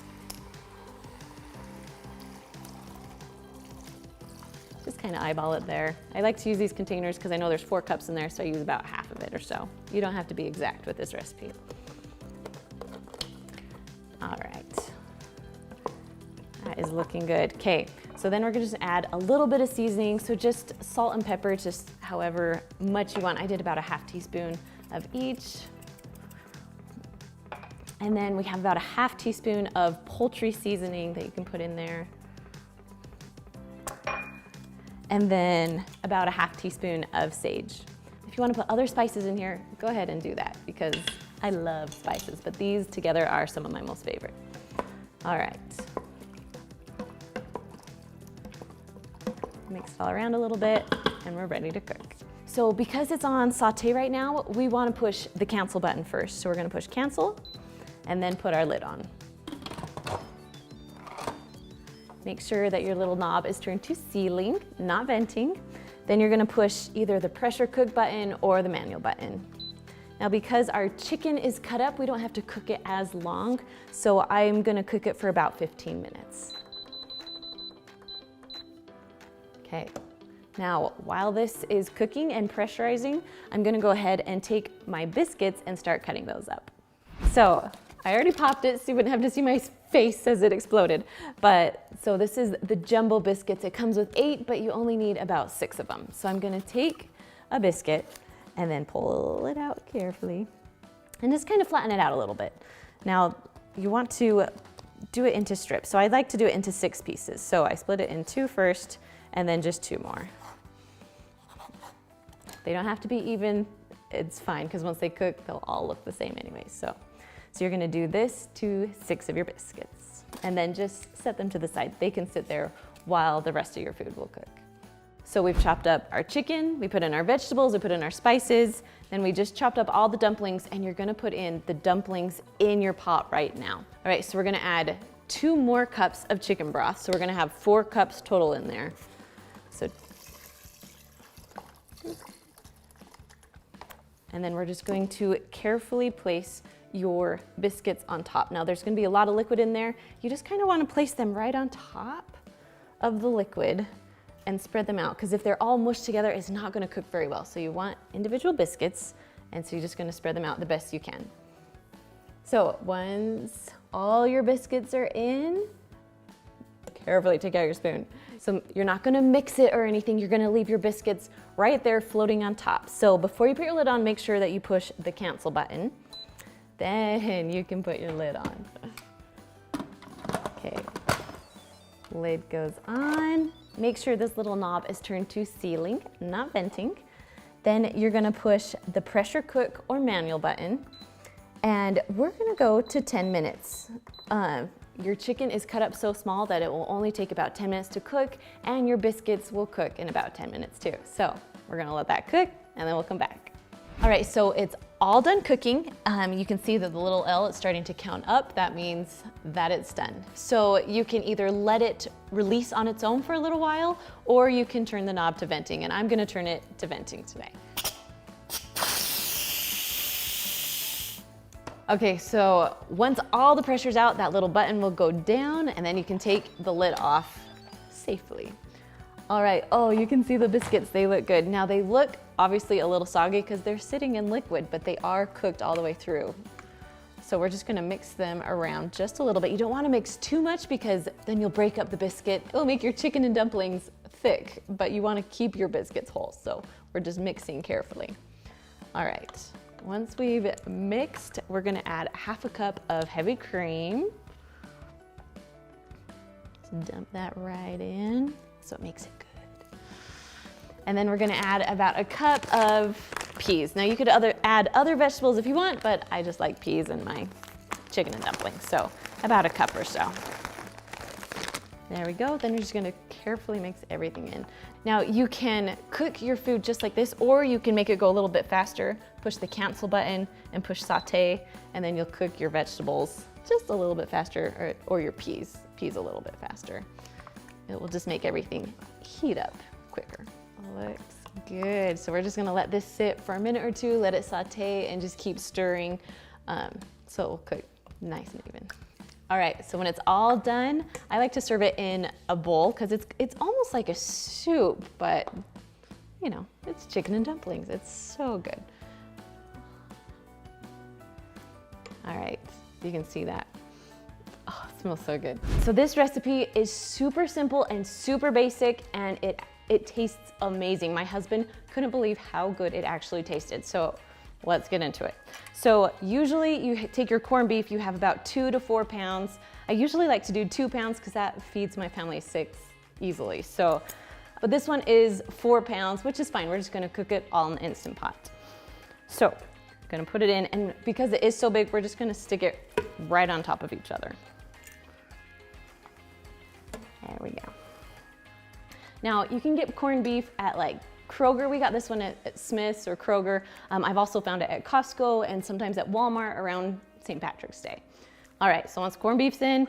Just kind of eyeball it there. I like to use these containers because I know there's 4 cups in there, so I use about half of it or so. You don't have to be exact with this recipe. All right. That is looking good. Okay, so then we're gonna just add a little bit of seasoning. So just salt and pepper, just however much you want. I did about a half teaspoon of each. And then we have about a half teaspoon of poultry seasoning that you can put in there. And then about a half teaspoon of sage. If you want to put other spices in here, go ahead and do that because I love spices, but these together are some of my most favorite. All right. Mix it all around a little bit and we're ready to cook. So because it's on saute right now, we want to push the cancel button first. So we're going to push cancel and then put our lid on. Make sure that your little knob is turned to sealing, not venting. Then you're gonna push either the pressure cook button or the manual button. Now because our chicken is cut up, we don't have to cook it as long, so I'm gonna cook it for about 15 minutes. Okay, now while this is cooking and pressurizing, I'm gonna go ahead and take my biscuits and start cutting those up. So I already popped it so you wouldn't have to see my face as it exploded. But so this is the jumbo biscuits. It comes with 8, but you only need about 6 of them. So I'm gonna take a biscuit and then pull it out carefully and just kind of flatten it out a little bit. Now you want to do it into strips. So I like to do it into 6 pieces. So I split it in 2 first and then just 2 more. They don't have to be even, it's fine because once they cook, they'll all look the same anyway. So you're gonna do this to 6 of your biscuits and then just set them to the side. They can sit there while the rest of your food will cook. So we've chopped up our chicken, we put in our vegetables, we put in our spices, then we just chopped up all the dumplings and you're gonna put in the dumplings in your pot right now. All right, so we're gonna add 2 more cups of chicken broth. So we're gonna have 4 cups total in there. So, and then we're just going to carefully place your biscuits on top. Now there's gonna be a lot of liquid in there. You just kind of wanna place them right on top of the liquid and spread them out because if they're all mushed together, it's not gonna cook very well. So you want individual biscuits and so you're just gonna spread them out the best you can. So once all your biscuits are in, carefully take out your spoon. So you're not gonna mix it or anything, you're gonna leave your biscuits right there floating on top. So before you put your lid on, make sure that you push the cancel button. Then you can put your lid on. Okay, lid goes on. Make sure this little knob is turned to sealing, not venting. Then you're gonna push the pressure cook or manual button and we're gonna go to 10 minutes. Your chicken is cut up so small that it will only take about 10 minutes to cook and your biscuits will cook in about 10 minutes too. So we're gonna let that cook and then we'll come back. All right, so it's all done cooking. You can see that the little L is starting to count up. That means that it's done. So you can either let it release on its own for a little while, or you can turn the knob to venting, and I'm gonna turn it to venting today. Okay, so once all the pressure's out, that little button will go down, and then you can take the lid off safely. All right, oh, you can see the biscuits, they look good. Now they look obviously a little soggy because they're sitting in liquid, but they are cooked all the way through. So we're just gonna mix them around just a little bit. You don't wanna mix too much because then you'll break up the biscuit. It'll make your chicken and dumplings thick, but you wanna keep your biscuits whole. So we're just mixing carefully. All right, once we've mixed, we're gonna add 1/2 cup of heavy cream. Just dump that right in so it makes it good. And then we're gonna add about 1 cup of peas. Now you could add other vegetables if you want, but I just like peas in my chicken and dumplings, so about 1 cup or so. There we go. Then you're just gonna carefully mix everything in. Now you can cook your food just like this, or you can make it go a little bit faster. Push the cancel button and push saute, and then you'll cook your vegetables just a little bit faster, or your peas a little bit faster. It will just make everything heat up quicker. Looks good. So we're just gonna let this sit for a minute or two, let it saute, and just keep stirring so it will cook nice and even. All right, so when it's all done, I like to serve it in a bowl because it's almost like a soup, but you know, it's chicken and dumplings. It's so good. All right, you can see that. Oh, it smells so good. So this recipe is super simple and super basic, and it tastes amazing. My husband couldn't believe how good it actually tasted. So let's get into it. So usually you take your corned beef, you have about 2 to 4 pounds. I usually like to do 2 pounds because that feeds my family 6 easily. So, but this one is 4 pounds, which is fine. We're just gonna cook it all in the Instant Pot. So, I'm gonna put it in, and because it is so big, we're just gonna stick it right on top of each other. There we go. Now, you can get corned beef at like Kroger. We got this one at Smith's or Kroger. I've also found it at Costco and sometimes at Walmart around St. Patrick's Day. All right, so once corned beef's in,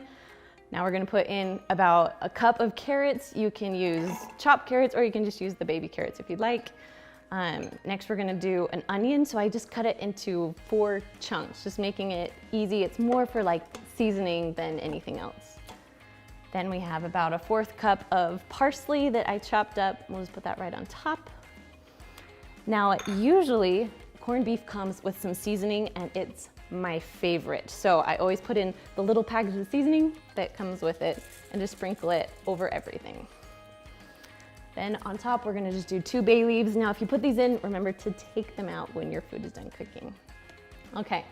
now we're gonna put in about a cup of carrots. You can use chopped carrots, or you can just use the baby carrots if you'd like. Next, we're gonna do an onion. So I just cut it into 4 chunks, just making it easy. It's more for like seasoning than anything else. Then we have about a 1/4 cup of parsley that I chopped up. We'll just put that right on top. Now, usually corned beef comes with some seasoning, and it's my favorite. So I always put in the little package of seasoning that comes with it and just sprinkle it over everything. Then on top, we're gonna just do 2 bay leaves. Now, if you put these in, remember to take them out when your food is done cooking. Okay,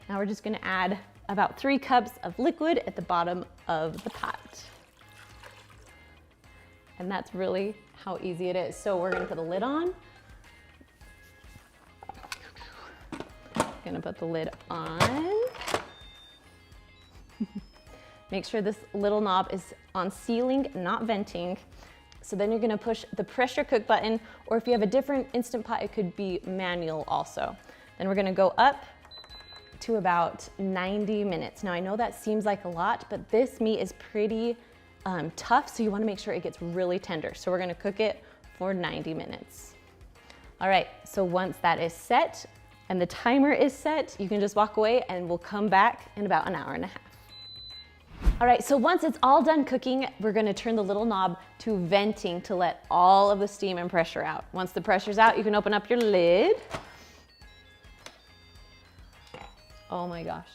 now we're just gonna add about 3 cups of liquid at the bottom of the pot. And that's really how easy it is. So we're gonna put a lid on. Gonna put the lid on. Make sure this little knob is on sealing, not venting. So then you're gonna push the pressure cook button, or if you have a different Instant Pot, it could be manual also. Then we're gonna go up to about 90 minutes. Now I know that seems like a lot, but this meat is pretty tough, so you wanna make sure it gets really tender. So we're gonna cook it for 90 minutes. All right, so once that is set and the timer is set, you can just walk away and we'll come back in about 1.5 hours. All right, so once it's all done cooking, we're gonna turn the little knob to venting to let all of the steam and pressure out. Once the pressure's out, you can open up your lid. Oh my gosh,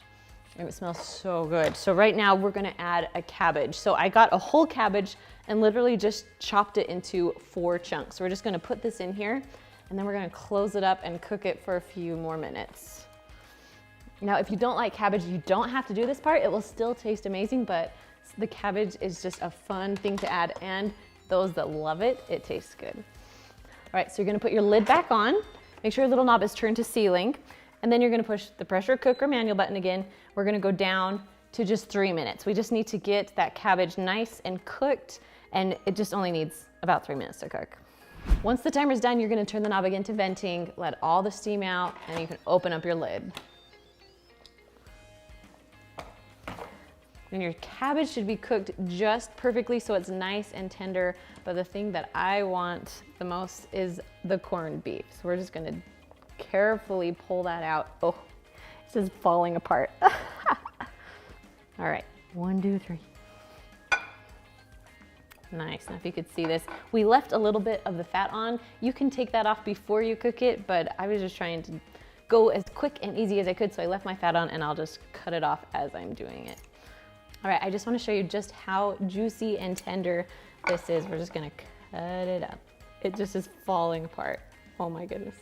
it smells so good. So right now we're gonna add a cabbage. So I got a whole cabbage and literally just chopped it into 4 chunks. So we're just gonna put this in here, and then we're gonna close it up and cook it for a few more minutes. Now, if you don't like cabbage, you don't have to do this part. It will still taste amazing, but the cabbage is just a fun thing to add, and those that love it, it tastes good. All right, so you're gonna put your lid back on. Make sure your little knob is turned to sealing. And then you're gonna push the pressure cooker manual button again. We're gonna go down to just 3 minutes. We just need to get that cabbage nice and cooked, and it just only needs about 3 minutes to cook. Once the timer's done, you're gonna turn the knob again to venting, let all the steam out, and you can open up your lid. And your cabbage should be cooked just perfectly so it's nice and tender, but the thing that I want the most is the corned beef. So we're just gonna carefully pull that out. Oh, it's just falling apart. All right, 1, 2, 3. Nice, now if you could see this, we left a little bit of the fat on. You can take that off before you cook it, but I was just trying to go as quick and easy as I could, so I left my fat on, and I'll just cut it off as I'm doing it. All right, I just wanna show you just how juicy and tender this is. We're just gonna cut it up. It just is falling apart. Oh my goodness.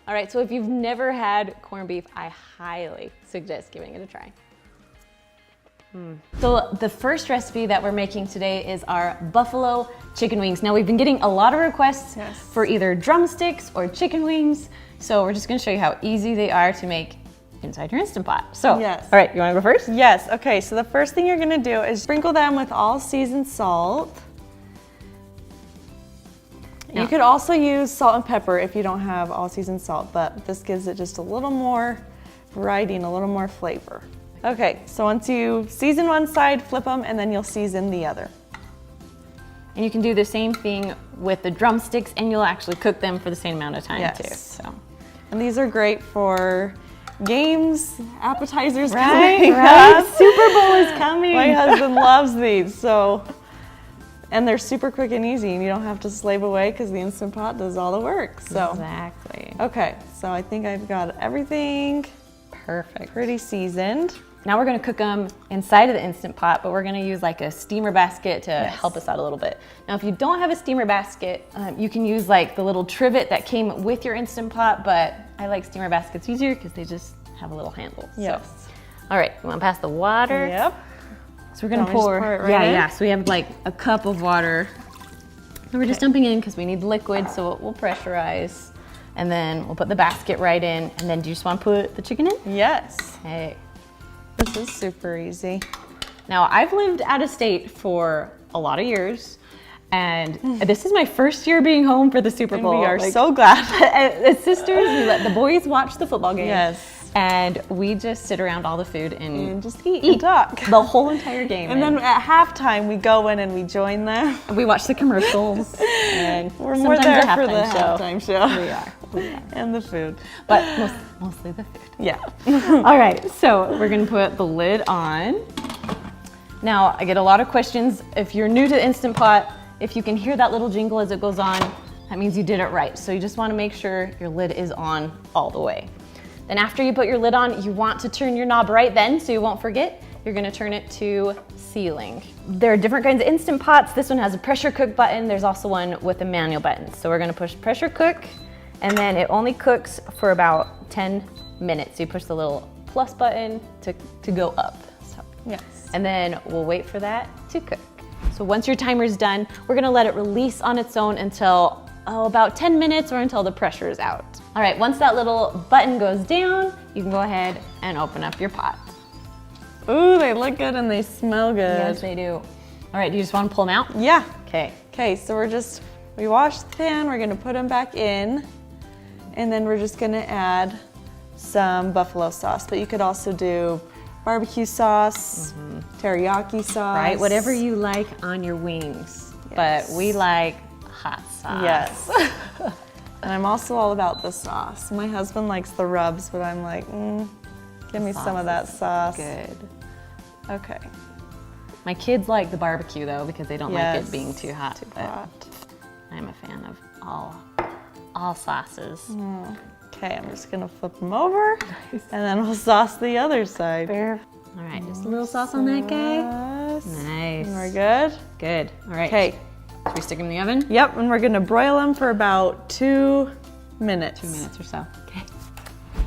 All right, so if you've never had corned beef, I highly suggest giving it a try. So the first recipe that we're making today is our buffalo chicken wings. Now we've been getting a lot of requests for either drumsticks or chicken wings. So we're just gonna show you how easy they are to make inside your Instant Pot. So, Yes. all right, you wanna go first? Yes, okay, so the first thing you're gonna do is sprinkle them with all seasoned salt. You could also use salt and pepper if you don't have all seasoned salt, but this gives it just a little more variety and a little more flavor. Okay, so once you season one side, flip them, and then you'll season the other. And you can do the same thing with the drumsticks, and you'll actually cook them for the same amount of time Yes. too. So, And these are great for games, appetizers right, coming right. up. Super Bowl is coming. My husband loves these, so. And they're super quick and easy, and you don't have to slave away because the Instant Pot does all the work, so. Exactly. Okay, so I think I've got everything Perfect. pretty seasoned. Now we're gonna cook them inside of the Instant Pot, but we're gonna use like a steamer basket to help us out a little bit. Now, if you don't have a steamer basket, you can use like the little trivet that came with your Instant Pot, but I like steamer baskets easier because they just have a little handle. Yes. So, all right, you wanna pass the water? Yep. So we're gonna Want me to just pour, pour it right yeah, in? yeah. So we have like a cup of water. And we're just dumping in because we need liquid, so it will pressurize. And then we'll put the basket right in. And then do you just wanna put the chicken in? Yes. Okay. This is super easy. Now, I've lived out of state for a lot of years, and this is my first year being home for the Super Bowl. We are Like, so glad. as sisters, we let the boys watch the football game. Yes. And we just sit around all the food And just eat and talk. the whole entire game. And then at halftime, we go in and we join them. we watch the commercials. And We're more sometimes there a for the halftime show. halftime show. We are. We are. And the food. But mostly the food. Yeah. All right, so we're gonna put the lid on. Now, I get a lot of questions. If you're new to the Instant Pot, if you can hear that little jingle as it goes on, that means you did it right. So you just wanna make sure your lid is on all the way. Then after you put your lid on, you want to turn your knob right then so you won't forget. You're gonna turn it to sealing. There are different kinds of Instant Pots. This one has a pressure cook button. There's also one with a manual button. So we're gonna push pressure cook, and then it only cooks for about 10 minutes. You push the little plus button to go up. So, Yes. and then we'll wait for that to cook. So once your timer's done, we're gonna let it release on its own until about 10 minutes or until the pressure is out. All right, once that little button goes down, you can go ahead and open up your pot. Ooh, they look good and they smell good. Yes, they do. All right, do you just wanna pull them out? Yeah. Okay. Okay, so we washed the pan, we're gonna put them back in, and then we're just gonna add some buffalo sauce, but you could also do barbecue sauce, teriyaki sauce. Right, whatever you like on your wings. Yes. But we like hot sauce. Yes. And I'm also all about the sauce. My husband likes the rubs, but I'm like, give me some of that sauce. Good. Okay. My kids like the barbecue though because they don't like Yes. it being too hot. Too but hot. I'm a fan of all sauces. Okay, I'm just gonna flip them over, and then we'll sauce the other side. All right, just a little sauce on that guy. Yes. Nice. And we're good. Good. All right. Okay. Should we stick them in the oven? Yep, and we're gonna broil them for about 2 minutes. 2 minutes or so. Okay.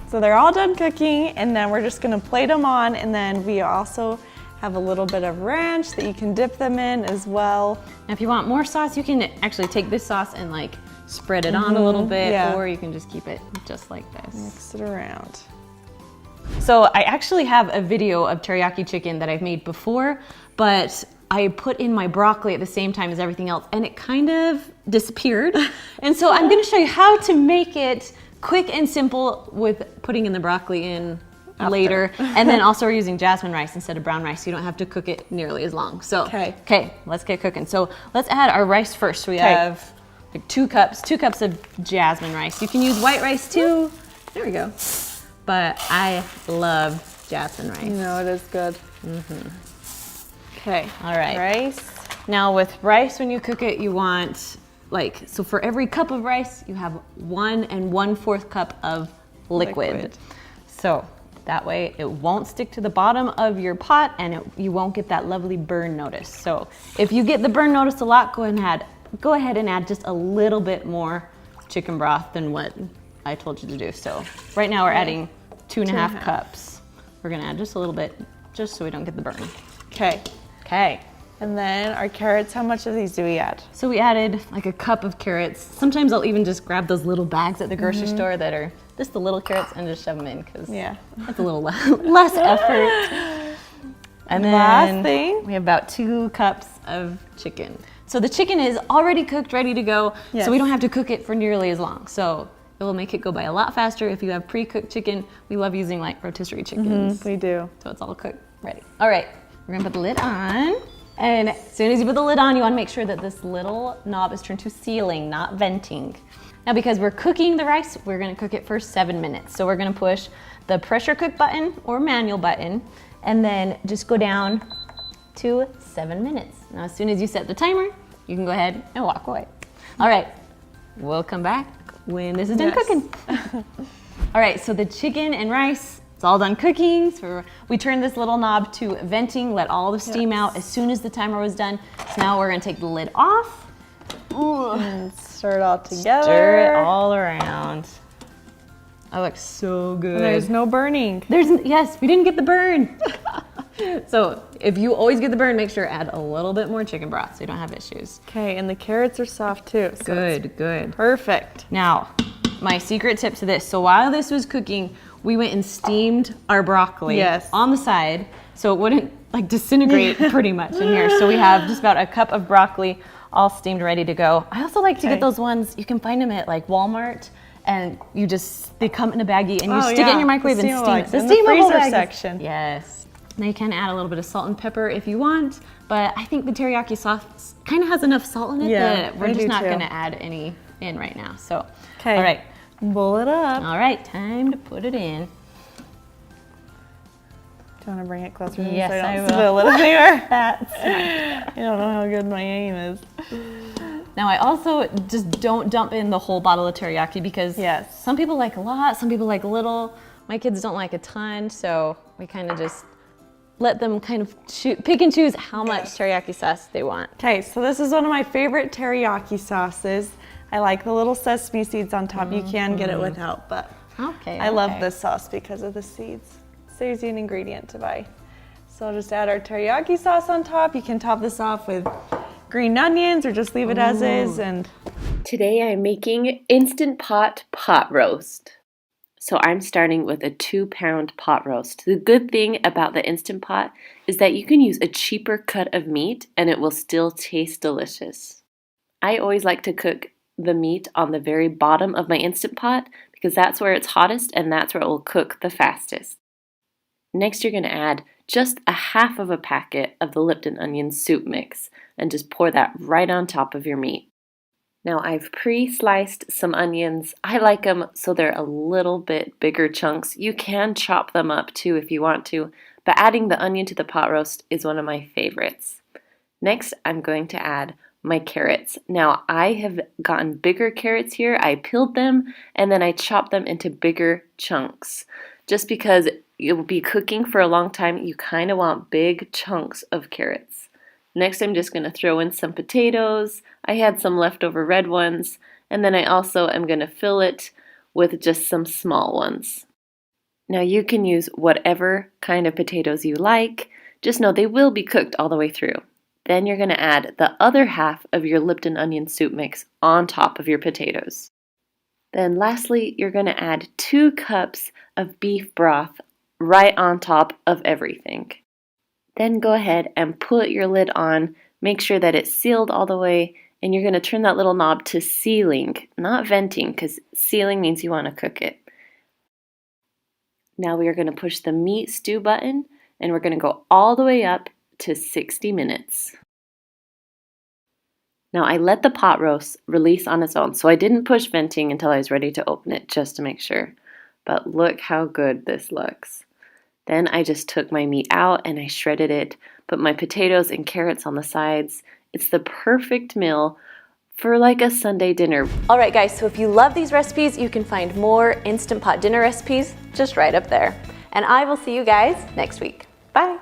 So they're all done cooking, and then we're just gonna plate them on, and then we also have a little bit of ranch that you can dip them in as well. Now, if you want more sauce, you can actually take this sauce and like spread it on a little bit, yeah. or you can just keep it just like this. Mix it around. So I actually have a video of teriyaki chicken that I've made before, but I put in my broccoli at the same time as everything else, and it kind of disappeared. And so I'm gonna show you how to make it quick and simple with putting in the broccoli in later. And then also we're using jasmine rice instead of brown rice, so you don't have to cook it nearly as long. So, okay, let's get cooking. So let's add our rice first. We have like 2 cups of jasmine rice. You can use white rice too. There we go. But I love jasmine rice. You know, it is good. Okay. All right. Rice. Now with rice, when you cook it, you want so for every cup of rice, you have 1 1/4 cup of liquid. So that way it won't stick to the bottom of your pot and you won't get that lovely burn notice. So if you get the burn notice a lot, go ahead and add just a little bit more chicken broth than what I told you to do. So right now we're adding 2.5 cups. We're gonna add just a little bit, just so we don't get the burn. Okay. Okay. And then our carrots, how much of these do we add? So we added like a cup of carrots. Sometimes I'll even just grab those little bags at the grocery store that are just the little carrots and just shove them in because Yeah. it's a little less effort. And then Last thing. we have about 2 cups of chicken. So the chicken is already cooked, ready to go. Yes. So we don't have to cook it for nearly as long. So it will make it go by a lot faster if you have pre-cooked chicken. We love using like rotisserie chickens. We do. So it's all cooked, ready. All right, we're gonna put the lid on. And as soon as you put the lid on, you wanna make sure that this little knob is turned to sealing, not venting. Now because we're cooking the rice, we're gonna cook it for 7 minutes. So we're gonna push the pressure cook button or manual button, and then just go down to 7 minutes. Now as soon as you set the timer, you can go ahead and walk away. All right, we'll come back when this is done cooking. All right, so the chicken and rice, it's all done cooking. So we turned this little knob to venting, let all the steam out as soon as the timer was done. So now we're gonna take the lid off. And stir it all together. Stir it all around. That looks so good. There's no burning. Yes, we didn't get the burn. So if you always get the burn, make sure to add a little bit more chicken broth so you don't have issues. Okay, and the carrots are soft too. So it's Good. perfect. Now, my secret tip to this. So while this was cooking, we went and steamed our broccoli on the side so it wouldn't like disintegrate pretty much in here. So we have just about a cup of broccoli all steamed, ready to go. I also like to get those ones, you can find them at like Walmart, and they come in a baggie and you stick it in your microwave and steam it. The steamable freezer baggies. section. Yes. Now you can add a little bit of salt and pepper if you want, but I think the teriyaki sauce kind of has enough salt in it that we're just not gonna add any in right now. So, all right. Bowl it up. All right, time to put it in. Do you want to bring it closer? Yes, so I will. Spill it anywhere. I don't know how good my aim is. Now I also just don't dump in the whole bottle of teriyaki because some people like a lot, some people like a little. My kids don't like a ton, so we kind of just let them kind of pick and choose how much teriyaki sauce they want. Okay, so this is one of my favorite teriyaki sauces. I like the little sesame seeds on top. You can get it without, but I love this sauce because of the seeds. Saves you an ingredient to buy. So I'll just add our teriyaki sauce on top. You can top this off with green onions or just leave it as is. And today I'm making Instant Pot pot roast. So I'm starting with a 2-pound pot roast. The good thing about the Instant Pot is that you can use a cheaper cut of meat and it will still taste delicious. I always like to cook the meat on the very bottom of my Instant Pot because that's where it's hottest and that's where it will cook the fastest. Next, you're going to add just a half of a packet of the Lipton onion soup mix and just pour that right on top of your meat. Now I've pre-sliced some onions. I like them so they're a little bit bigger chunks. You can chop them up too if you want to, but adding the onion to the pot roast is one of my favorites. Next, I'm going to add my carrots. Now I have gotten bigger carrots here. I peeled them and then I chopped them into bigger chunks. Just because you'll be cooking for a long time, you kind of want big chunks of carrots. Next, I'm just going to throw in some potatoes. I had some leftover red ones, and then I also am going to fill it with just some small ones. Now you can use whatever kind of potatoes you like. Just know they will be cooked all the way through. Then you're going to add the other half of your Lipton onion soup mix on top of your potatoes. Then lastly, you're going to add 2 cups of beef broth right on top of everything. Then go ahead and put your lid on, make sure that it's sealed all the way, and you're going to turn that little knob to sealing, not venting, because sealing means you want to cook it. Now we are going to push the meat stew button, and we're going to go all the way up to 60 minutes. Now I let the pot roast release on its own, so I didn't push venting until I was ready to open it just to make sure. But look how good this looks. Then I just took my meat out and I shredded it, put my potatoes and carrots on the sides. It's the perfect meal for like a Sunday dinner. All right, guys, so if you love these recipes, you can find more Instant Pot dinner recipes just right up there. And I will see you guys next week. Bye.